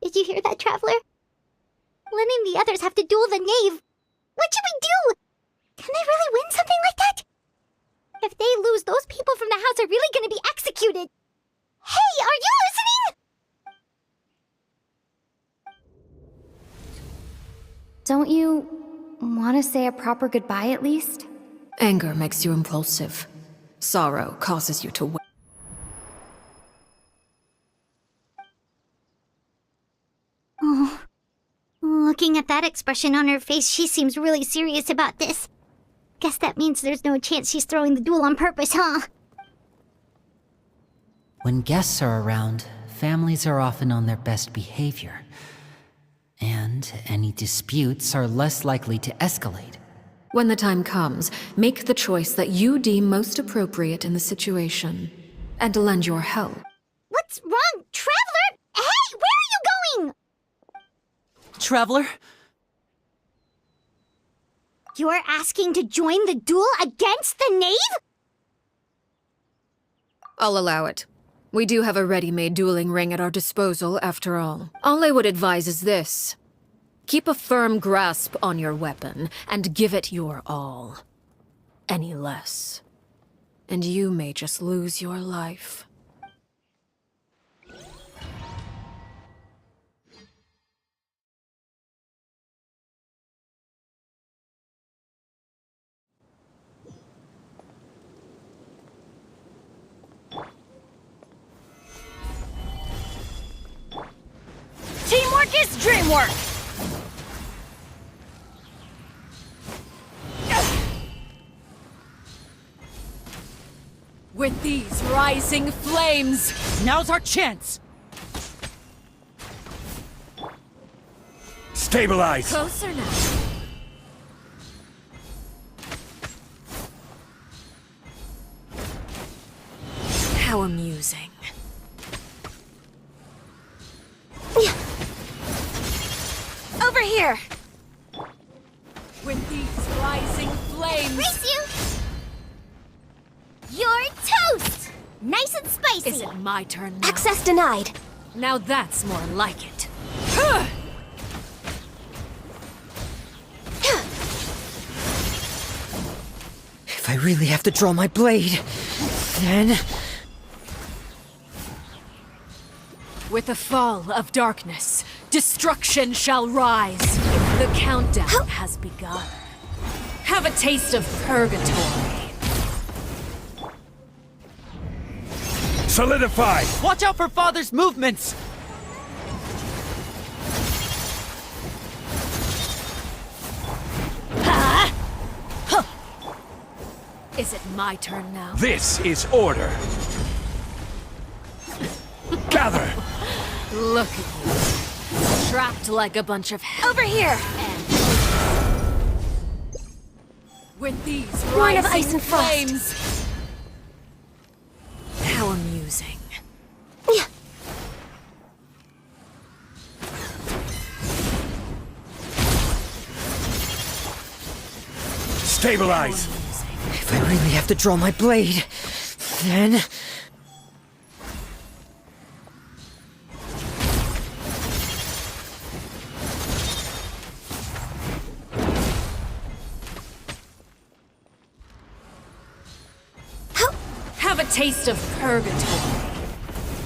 Did you hear that, Traveler? Lenny and the others have to duel the knave. What should we do? Can they really win something like that? If they lose, those people from the house are really gonna be executed. Hey, are you listening? Don't you want to say a proper goodbye at least? Anger makes you impulsive. Sorrow causes you to wait. Oh, looking at that expression on her face, she seems really serious about this. Guess that means there's no chance she's throwing the duel on purpose, huh? When guests are around, families are often on their best behavior. And any disputes are less likely to escalate. When the time comes, make the choice that you deem most appropriate in the situation, and lend your help. What's wrong, Traveler? Hey, where are you going? Traveler? You're asking to join the duel against the knave? I'll allow it. We do have a ready-made dueling ring at our disposal, after all. All I would advise is this. Keep a firm grasp on your weapon, and give it your all. Any less, and you may just lose your life. Teamwork is dreamwork! With these rising flames, Now's our chance! Stabilize! closer now. How amusing. Over here! With these rising flames... Race you! You're toast! Nice and spicy! Is it my turn now? Access denied. Now that's more like it. If I really have to draw my blade, then... With the fall of darkness, destruction shall rise. The countdown has begun. Have a taste of purgatory. Solidify! Watch out for Father's movements! Is it my turn now? This is order. Gather! Look at you. Trapped like a bunch of Over here! with these Born of rising ice and frost. flames. How amusing. Stabilize! If I really have to draw my blade, then... Have a taste of purgatory.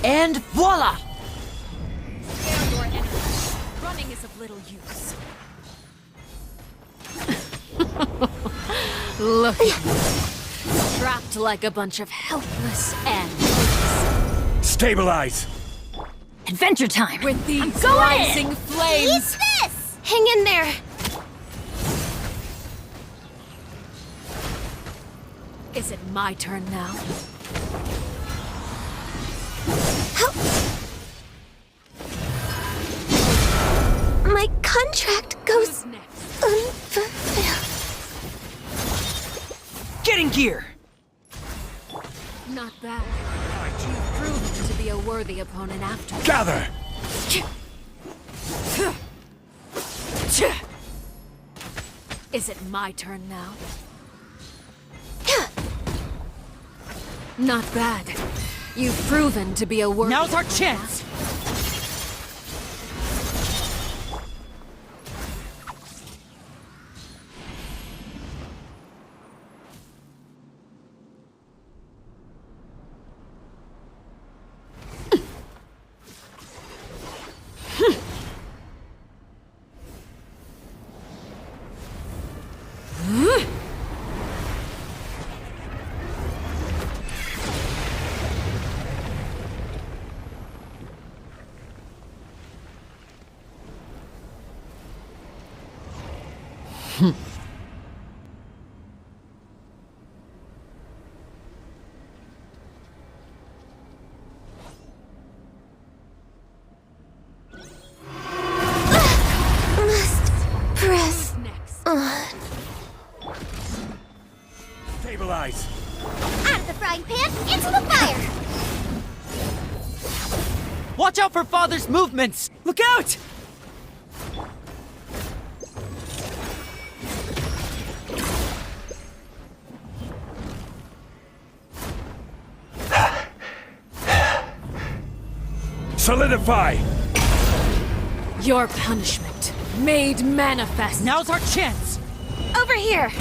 And voila! Spare your energy. Running is of little use. Look at you. Trapped like a bunch of helpless ants. Stabilize! Adventure time! With these going rising in. flames. this! Hang in there! Is it my turn now? My contract goes Who's next? unfulfilled. Get in gear! Not bad. You've proven to be a worthy opponent after. Gather! Is it my turn now? Not bad. You've proven to be a worthy Now's our opponent chance! Must press next. on. Stabilize! Out of the frying pan, into the fire! Watch out for Father's movements! Look out! Solidify! Your punishment made manifest. Now's our chance! Over here!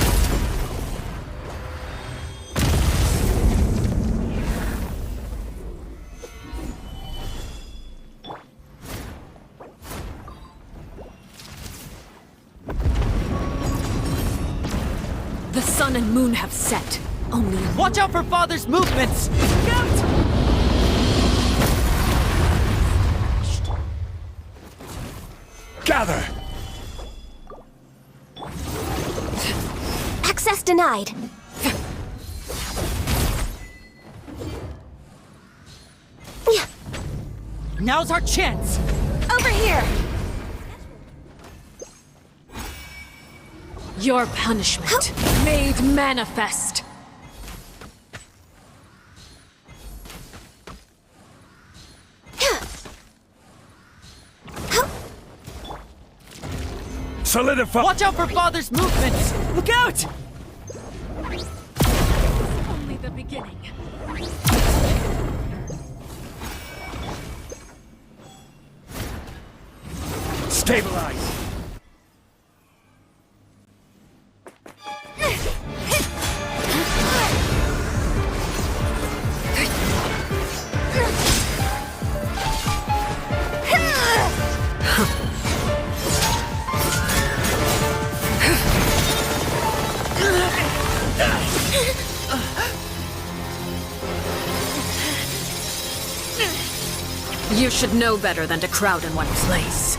The sun and moon have set. Only Watch out for Father's movements! Look out! Gather! Access denied. Now's our chance! Over here! your punishment made manifest. Solidify! Watch out for Father's movements! Look out! Only the beginning. Stabilize! You should know better than to crowd in one place.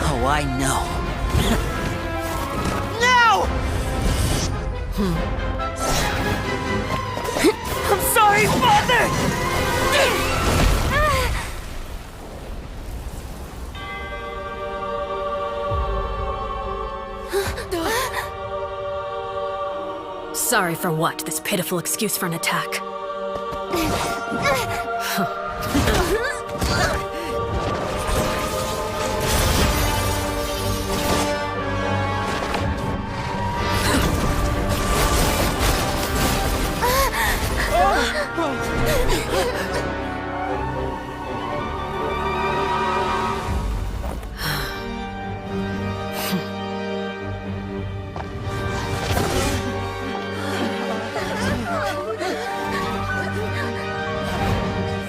Oh, I know. No! I'm sorry, Father! Sorry for what? This pitiful excuse for an attack.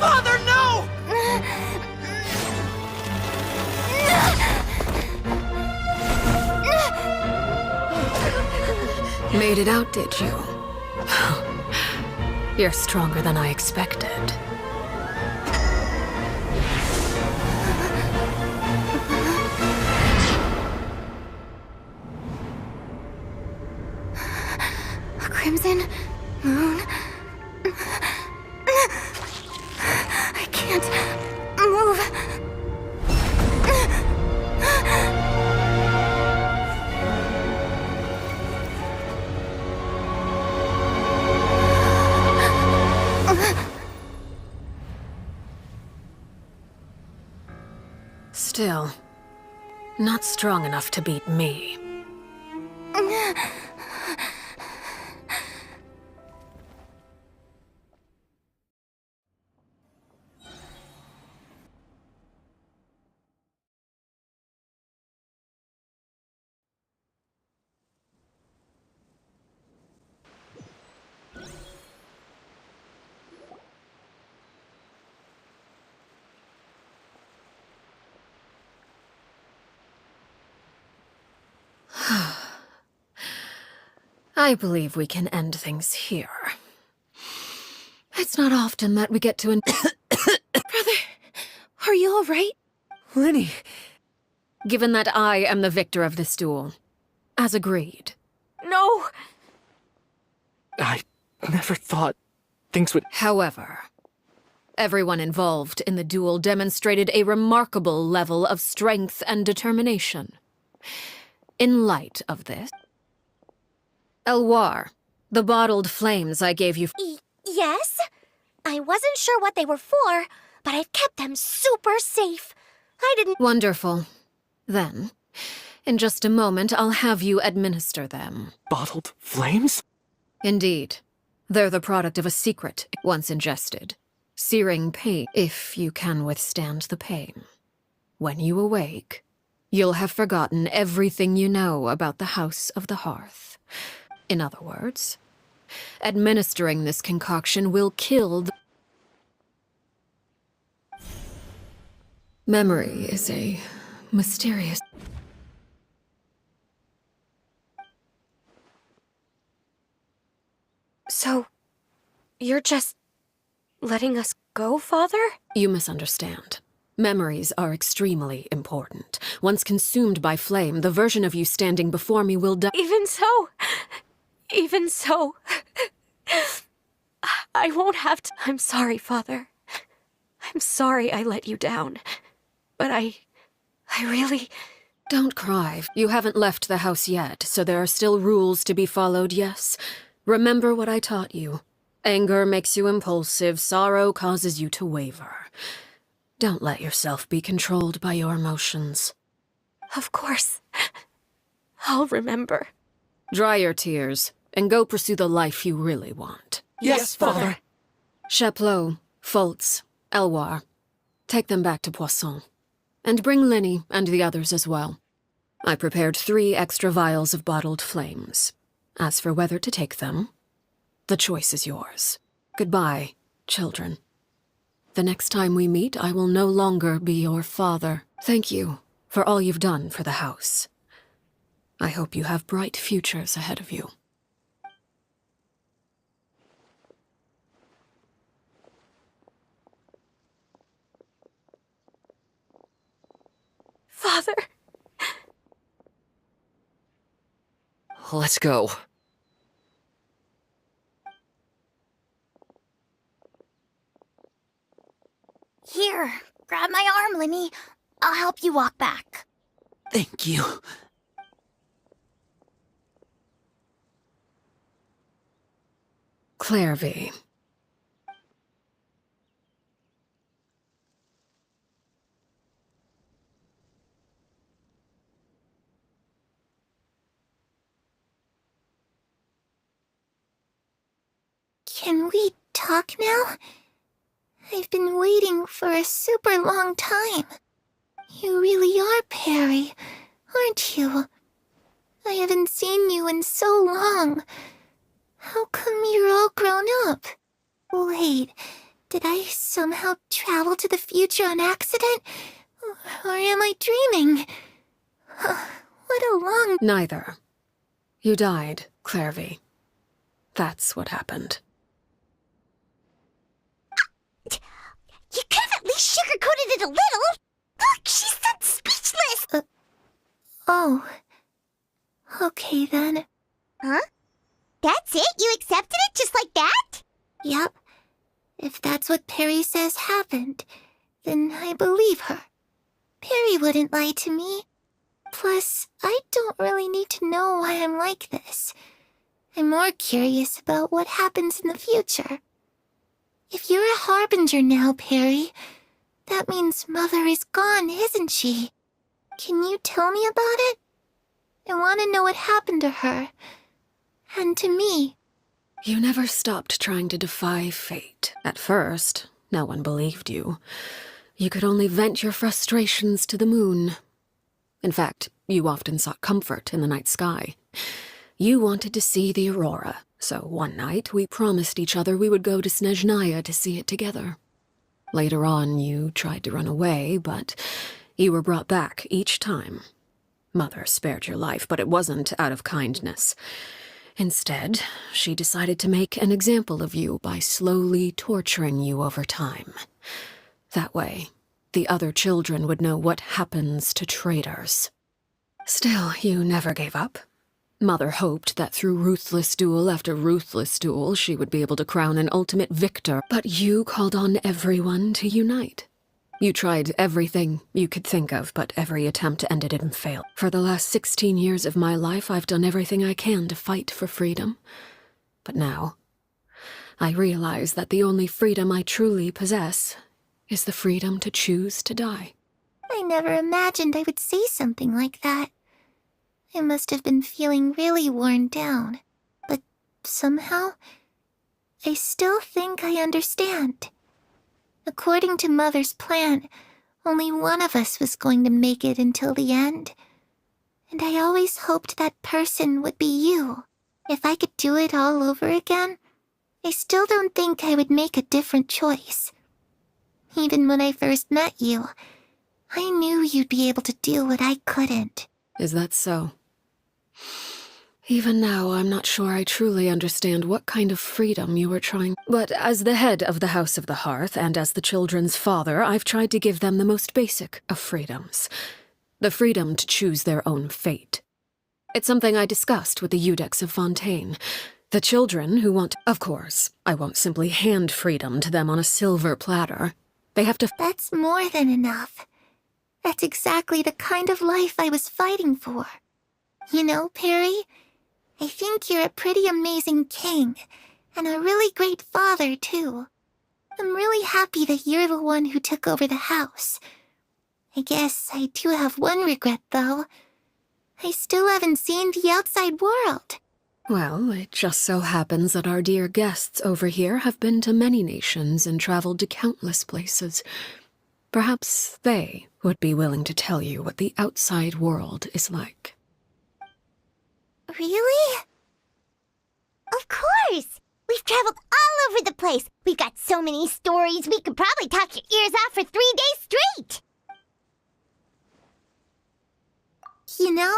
Father, no! Made it out, did you? You're stronger than I expected. A crimson moon. I can't move. Still, not strong enough to beat me. I believe we can end things here. It's not often that we get to Brother, are you all right? Linny, Given that I am the victor of this duel, as agreed. No! I never thought things would... However, everyone involved in the duel demonstrated a remarkable level of strength and determination. In light of this, Elwar, the bottled flames I gave you... Yes? I wasn't sure what they were for, but I've kept them super safe. I didn't... Wonderful. Then, in just a moment, I'll have you administer them. Bottled flames? Indeed. They're the product of a secret, once ingested. Searing pain, if you can withstand the pain. When you awake, you'll have forgotten everything you know about the House of the Hearth. In other words, administering this concoction will kill the... Memory is a mysterious... So, you're just letting us go, Father? You misunderstand. Memories are extremely important. Once consumed by flame, the version of you standing before me will die. Even so, I won't have to. I'm sorry, Father. I'm sorry I let you down. But I really... Don't cry. You haven't left the house yet, so there are still rules to be followed, yes? Remember what I taught you. Anger makes you impulsive, sorrow causes you to waver. Don't let yourself be controlled by your emotions. Of course. I'll remember. Dry your tears, and go pursue the life you really want. Yes, Father. Chaplot, Foltz, Elwar, take them back to Poisson. And bring Linny and the others as well. I prepared 3 extra vials of bottled flames. As for whether to take them, the choice is yours. Goodbye, children. The next time we meet, I will no longer be your father. Thank you for all you've done for the house. I hope you have bright futures ahead of you. Father. Let's go. Here, grab my arm, Linny. I'll help you walk back. Thank you. Claire V. Can we talk now? I've been waiting for a super long time. You really are Perry, aren't you? I haven't seen you in so long. How come you're all grown up? Wait, did I somehow travel to the future on accident? Or am I dreaming? What a long... Neither. You died, Claire V. That's what happened. You could have at least sugarcoated it a little. Look, she's that speechless. Oh. Okay then. Huh? That's it? You accepted it just like that? Yep. If that's what Perry says happened, then I believe her. Perry wouldn't lie to me. Plus, I don't really need to know why I'm like this. I'm more curious about what happens in the future. If you're a harbinger now, Perry, that means Mother is gone, isn't she? Can you tell me about it? I want to know what happened to her. And to me. You never stopped trying to defy fate. At first, no one believed you. You could only vent your frustrations to the moon. In fact, you often sought comfort in the night sky. You wanted to see the aurora, so one night we promised each other we would go to Snezhnaya to see it together. Later on, you tried to run away, but you were brought back each time. Mother spared your life, but it wasn't out of kindness. Instead, she decided to make an example of you by slowly torturing you over time. That way, the other children would know what happens to traitors. Still, you never gave up. Mother hoped that through ruthless duel after ruthless duel, she would be able to crown an ultimate victor, but you called on everyone to unite. You tried everything you could think of, but every attempt ended in fail. For the last 16 years of my life, I've done everything I can to fight for freedom. But now, I realize that the only freedom I truly possess is the freedom to choose to die. I never imagined I would say something like that. I must have been feeling really worn down. But somehow, I still think I understand. According to Mother's plan, only one of us was going to make it until the end. And I always hoped that person would be you. If I could do it all over again, I still don't think I would make a different choice. Even when I first met you, I knew you'd be able to do what I couldn't. Is that so? Even now, I'm not sure I truly understand what kind of freedom you were trying. But as the head of the House of the Hearth, and as the children's father, I've tried to give them the most basic of freedoms. The freedom to choose their own fate. It's something I discussed with the Eudex of Fontaine. The children who want... Of course, I won't simply hand freedom to them on a silver platter. They have to... That's more than enough. That's exactly the kind of life I was fighting for. You know, Perry, I think you're a pretty amazing king, and a really great father, too. I'm really happy that you're the one who took over the house. I guess I do have one regret, though. I still haven't seen the outside world. Well, it just so happens that our dear guests over here have been to many nations and traveled to countless places. Perhaps they would be willing to tell you what the outside world is like. Really? Of course! We've traveled all over the place. We've got so many stories, we could probably talk your ears off for 3 days straight. You know,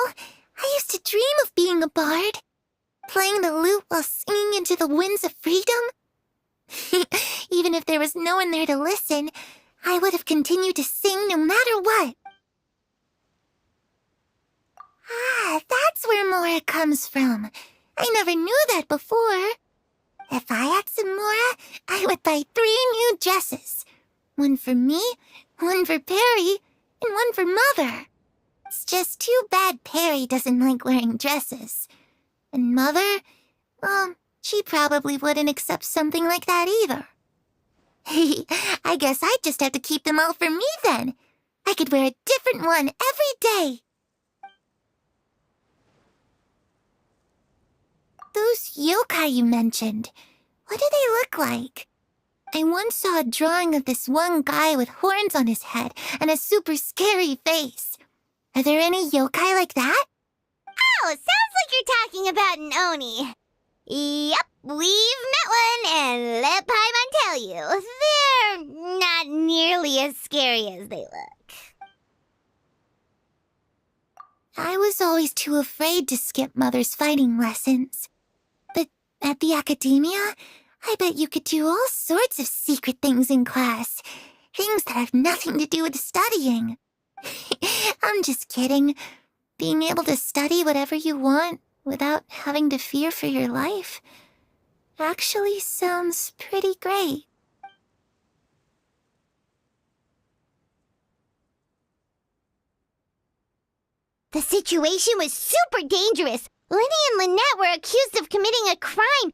I used to dream of being a bard. Playing the lute while singing into the winds of freedom. Even if there was no one there to listen, I would have continued to sing no matter what. Ah, that's where Mora comes from. I never knew that before. If I had some Mora, I would buy 3 new dresses. One for me, one for Perry, and one for Mother. It's just too bad Perry doesn't like wearing dresses. And Mother, well, she probably wouldn't accept something like that either. I guess I'd just have to keep them all for me then. I could wear a different one every day. Those yokai you mentioned, what do they look like? I once saw a drawing of this one guy with horns on his head and a super scary face. Are there any yokai like that? Oh, sounds like you're talking about an Oni. Yep, we've met one, and let Paimon tell you, they're not nearly as scary as they look. I was always too afraid to skip Mother's fighting lessons. But at the academia, I bet you could do all sorts of secret things in class. Things that have nothing to do with studying. I'm just kidding. Being able to study whatever you want without having to fear for your life actually sounds pretty great. The situation was super dangerous. Lenny and Lynette were accused of committing a crime,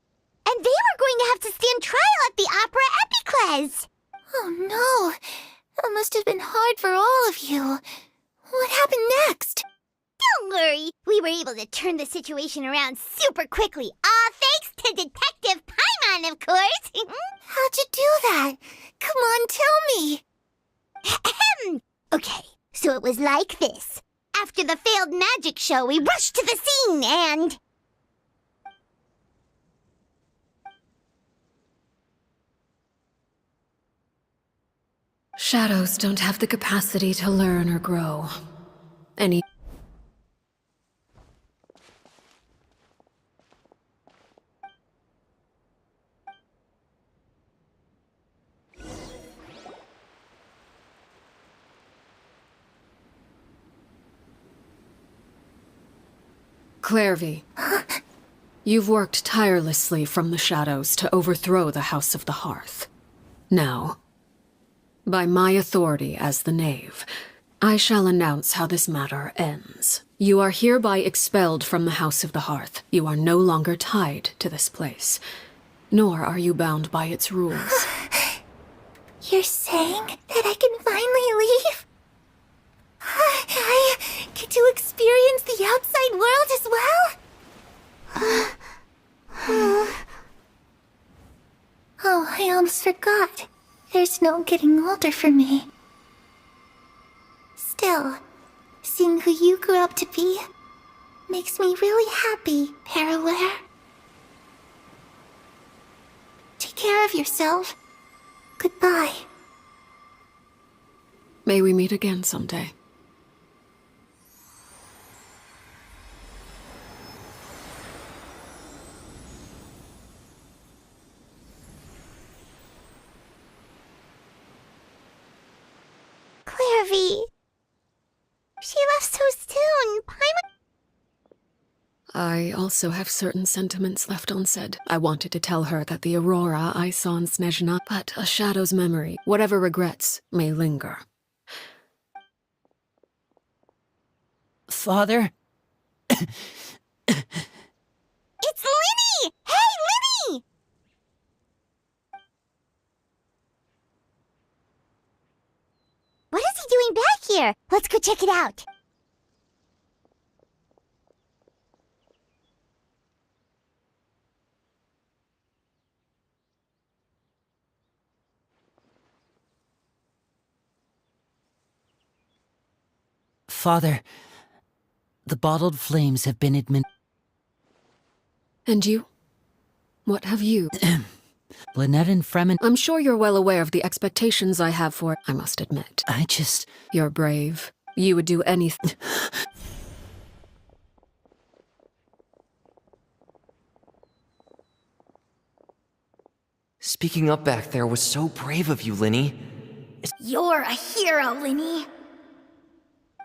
and they were going to have to stand trial at the Opera Epicles. Oh no, that must have been hard for all of you. What happened next? Don't worry, we were able to turn the situation around super quickly, all thanks to Detective Paimon, of course. How'd you do that? Come on, tell me. Okay, so it was like this. After the failed magic show, we rushed to the scene and... Shadows don't have the capacity to learn or grow. Any... Clairvy, you've worked tirelessly from the shadows to overthrow the House of the Hearth. Now, by my authority as the Knave, I shall announce how this matter ends. You are hereby expelled from the House of the Hearth. You are no longer tied to this place, nor are you bound by its rules. You're saying that I can finally leave? I get to experience the outside world as well? Oh, I almost forgot. There's no getting older for me. Still, seeing who you grew up to be makes me really happy, Parallare. Take care of yourself. Goodbye. May we meet again someday. Clairvy. She left so soon. Paimon... I also have certain sentiments left unsaid. I wanted to tell her that the Aurora I saw in Snezhna, but a shadow's memory, whatever regrets, may linger. Father? It's Linny! Hey, Linny! What is he doing back here? Let's go check it out. Father, the bottled flames have been And you? What have you? Lynette and Fremen. I'm sure you're well aware of the expectations I have for. I must admit. You're brave. You would do anything. Speaking up back there was so brave of you, Linny. You're a hero, Linny.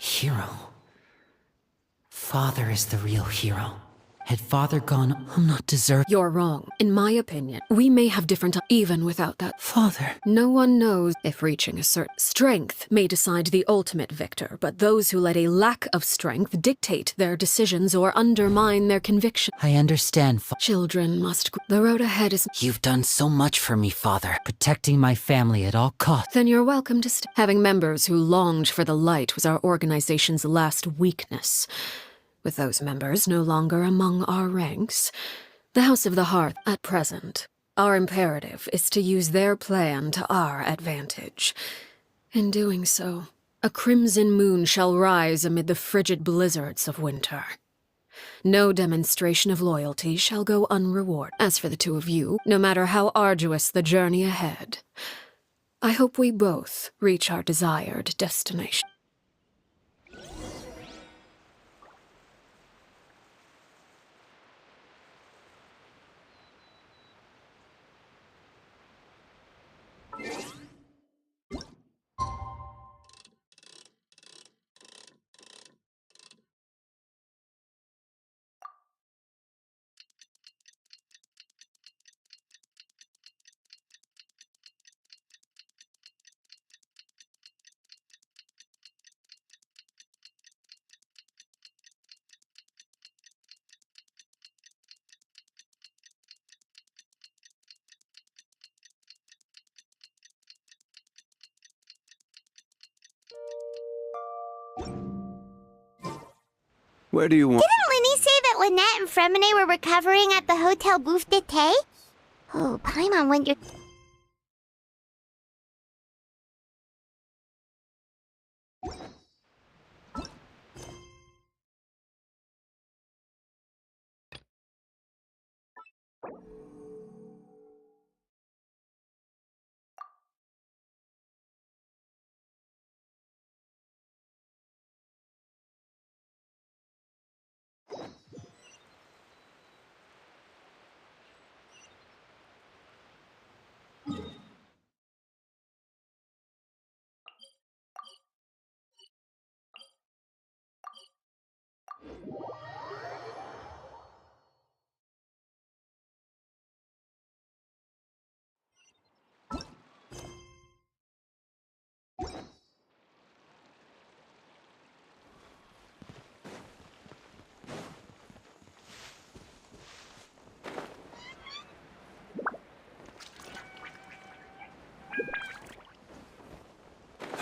Hero. Father is the real hero. Had Father gone, I'm not deserving. You're wrong. In my opinion, we may have different even without that. Father. No one knows if reaching a certain strength may decide the ultimate victor, but those who let a lack of strength dictate their decisions or undermine their conviction. I understand, Children must. The road ahead is. You've done so much for me, Father. Protecting my family at all costs. Then you're welcome to stay. Having members who longed for the light was our organization's last weakness. With those members no longer among our ranks, the House of the Hearth, at present, our imperative is to use their plan to our advantage. In doing so, a crimson moon shall rise amid the frigid blizzards of winter. No demonstration of loyalty shall go unrewarded. As for the two of you, no matter how arduous the journey ahead, I hope we both reach our desired destination. Where do you want? Didn't Linny say that Lynette and Fremine were recovering at the Hotel Bouffe d'été? Oh, Paimon wondered.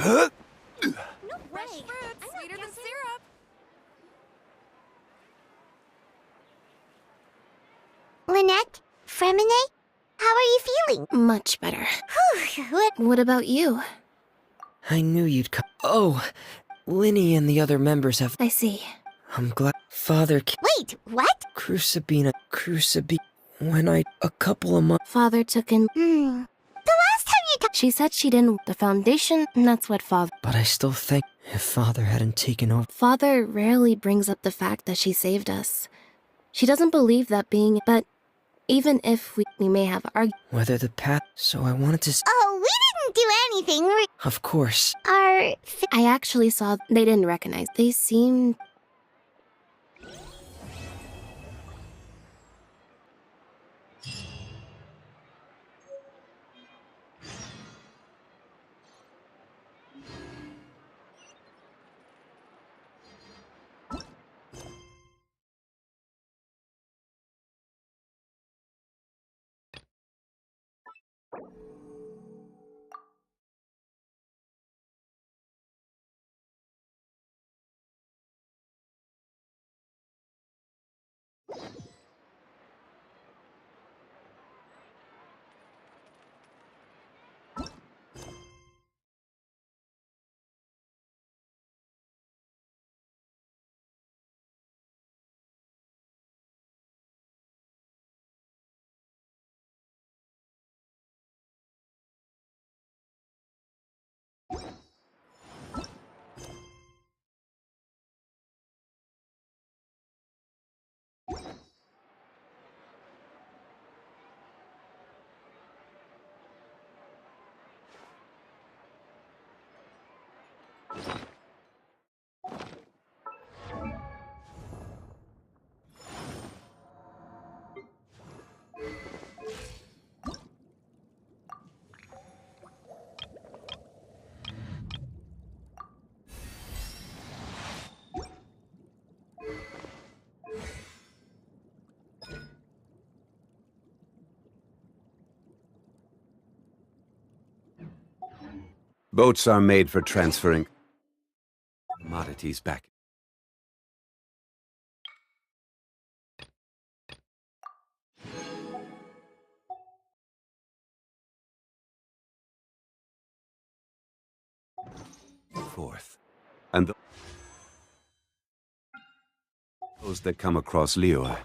No fresh fruit, sweeter than syrup. Lynette? Fremine? How are you feeling? Much better. Whew, What about you? I knew you'd come. Oh, Linny and the other members have. I see. I'm glad. Father. Wait, what? Crucibina. When a couple of months. Father took in. The last time you talked. She said she didn't. The foundation, and that's what Father. But I still think if Father hadn't taken over. Father rarely brings up the fact that she saved us. She doesn't believe that being. But even if we may have argued. Whether the path. So I wanted to. Oh, we didn't do anything. Of course. Our. I actually saw. They didn't recognize. They seemed. Boats are made for transferring commodities back. Forth. And those that come across Leo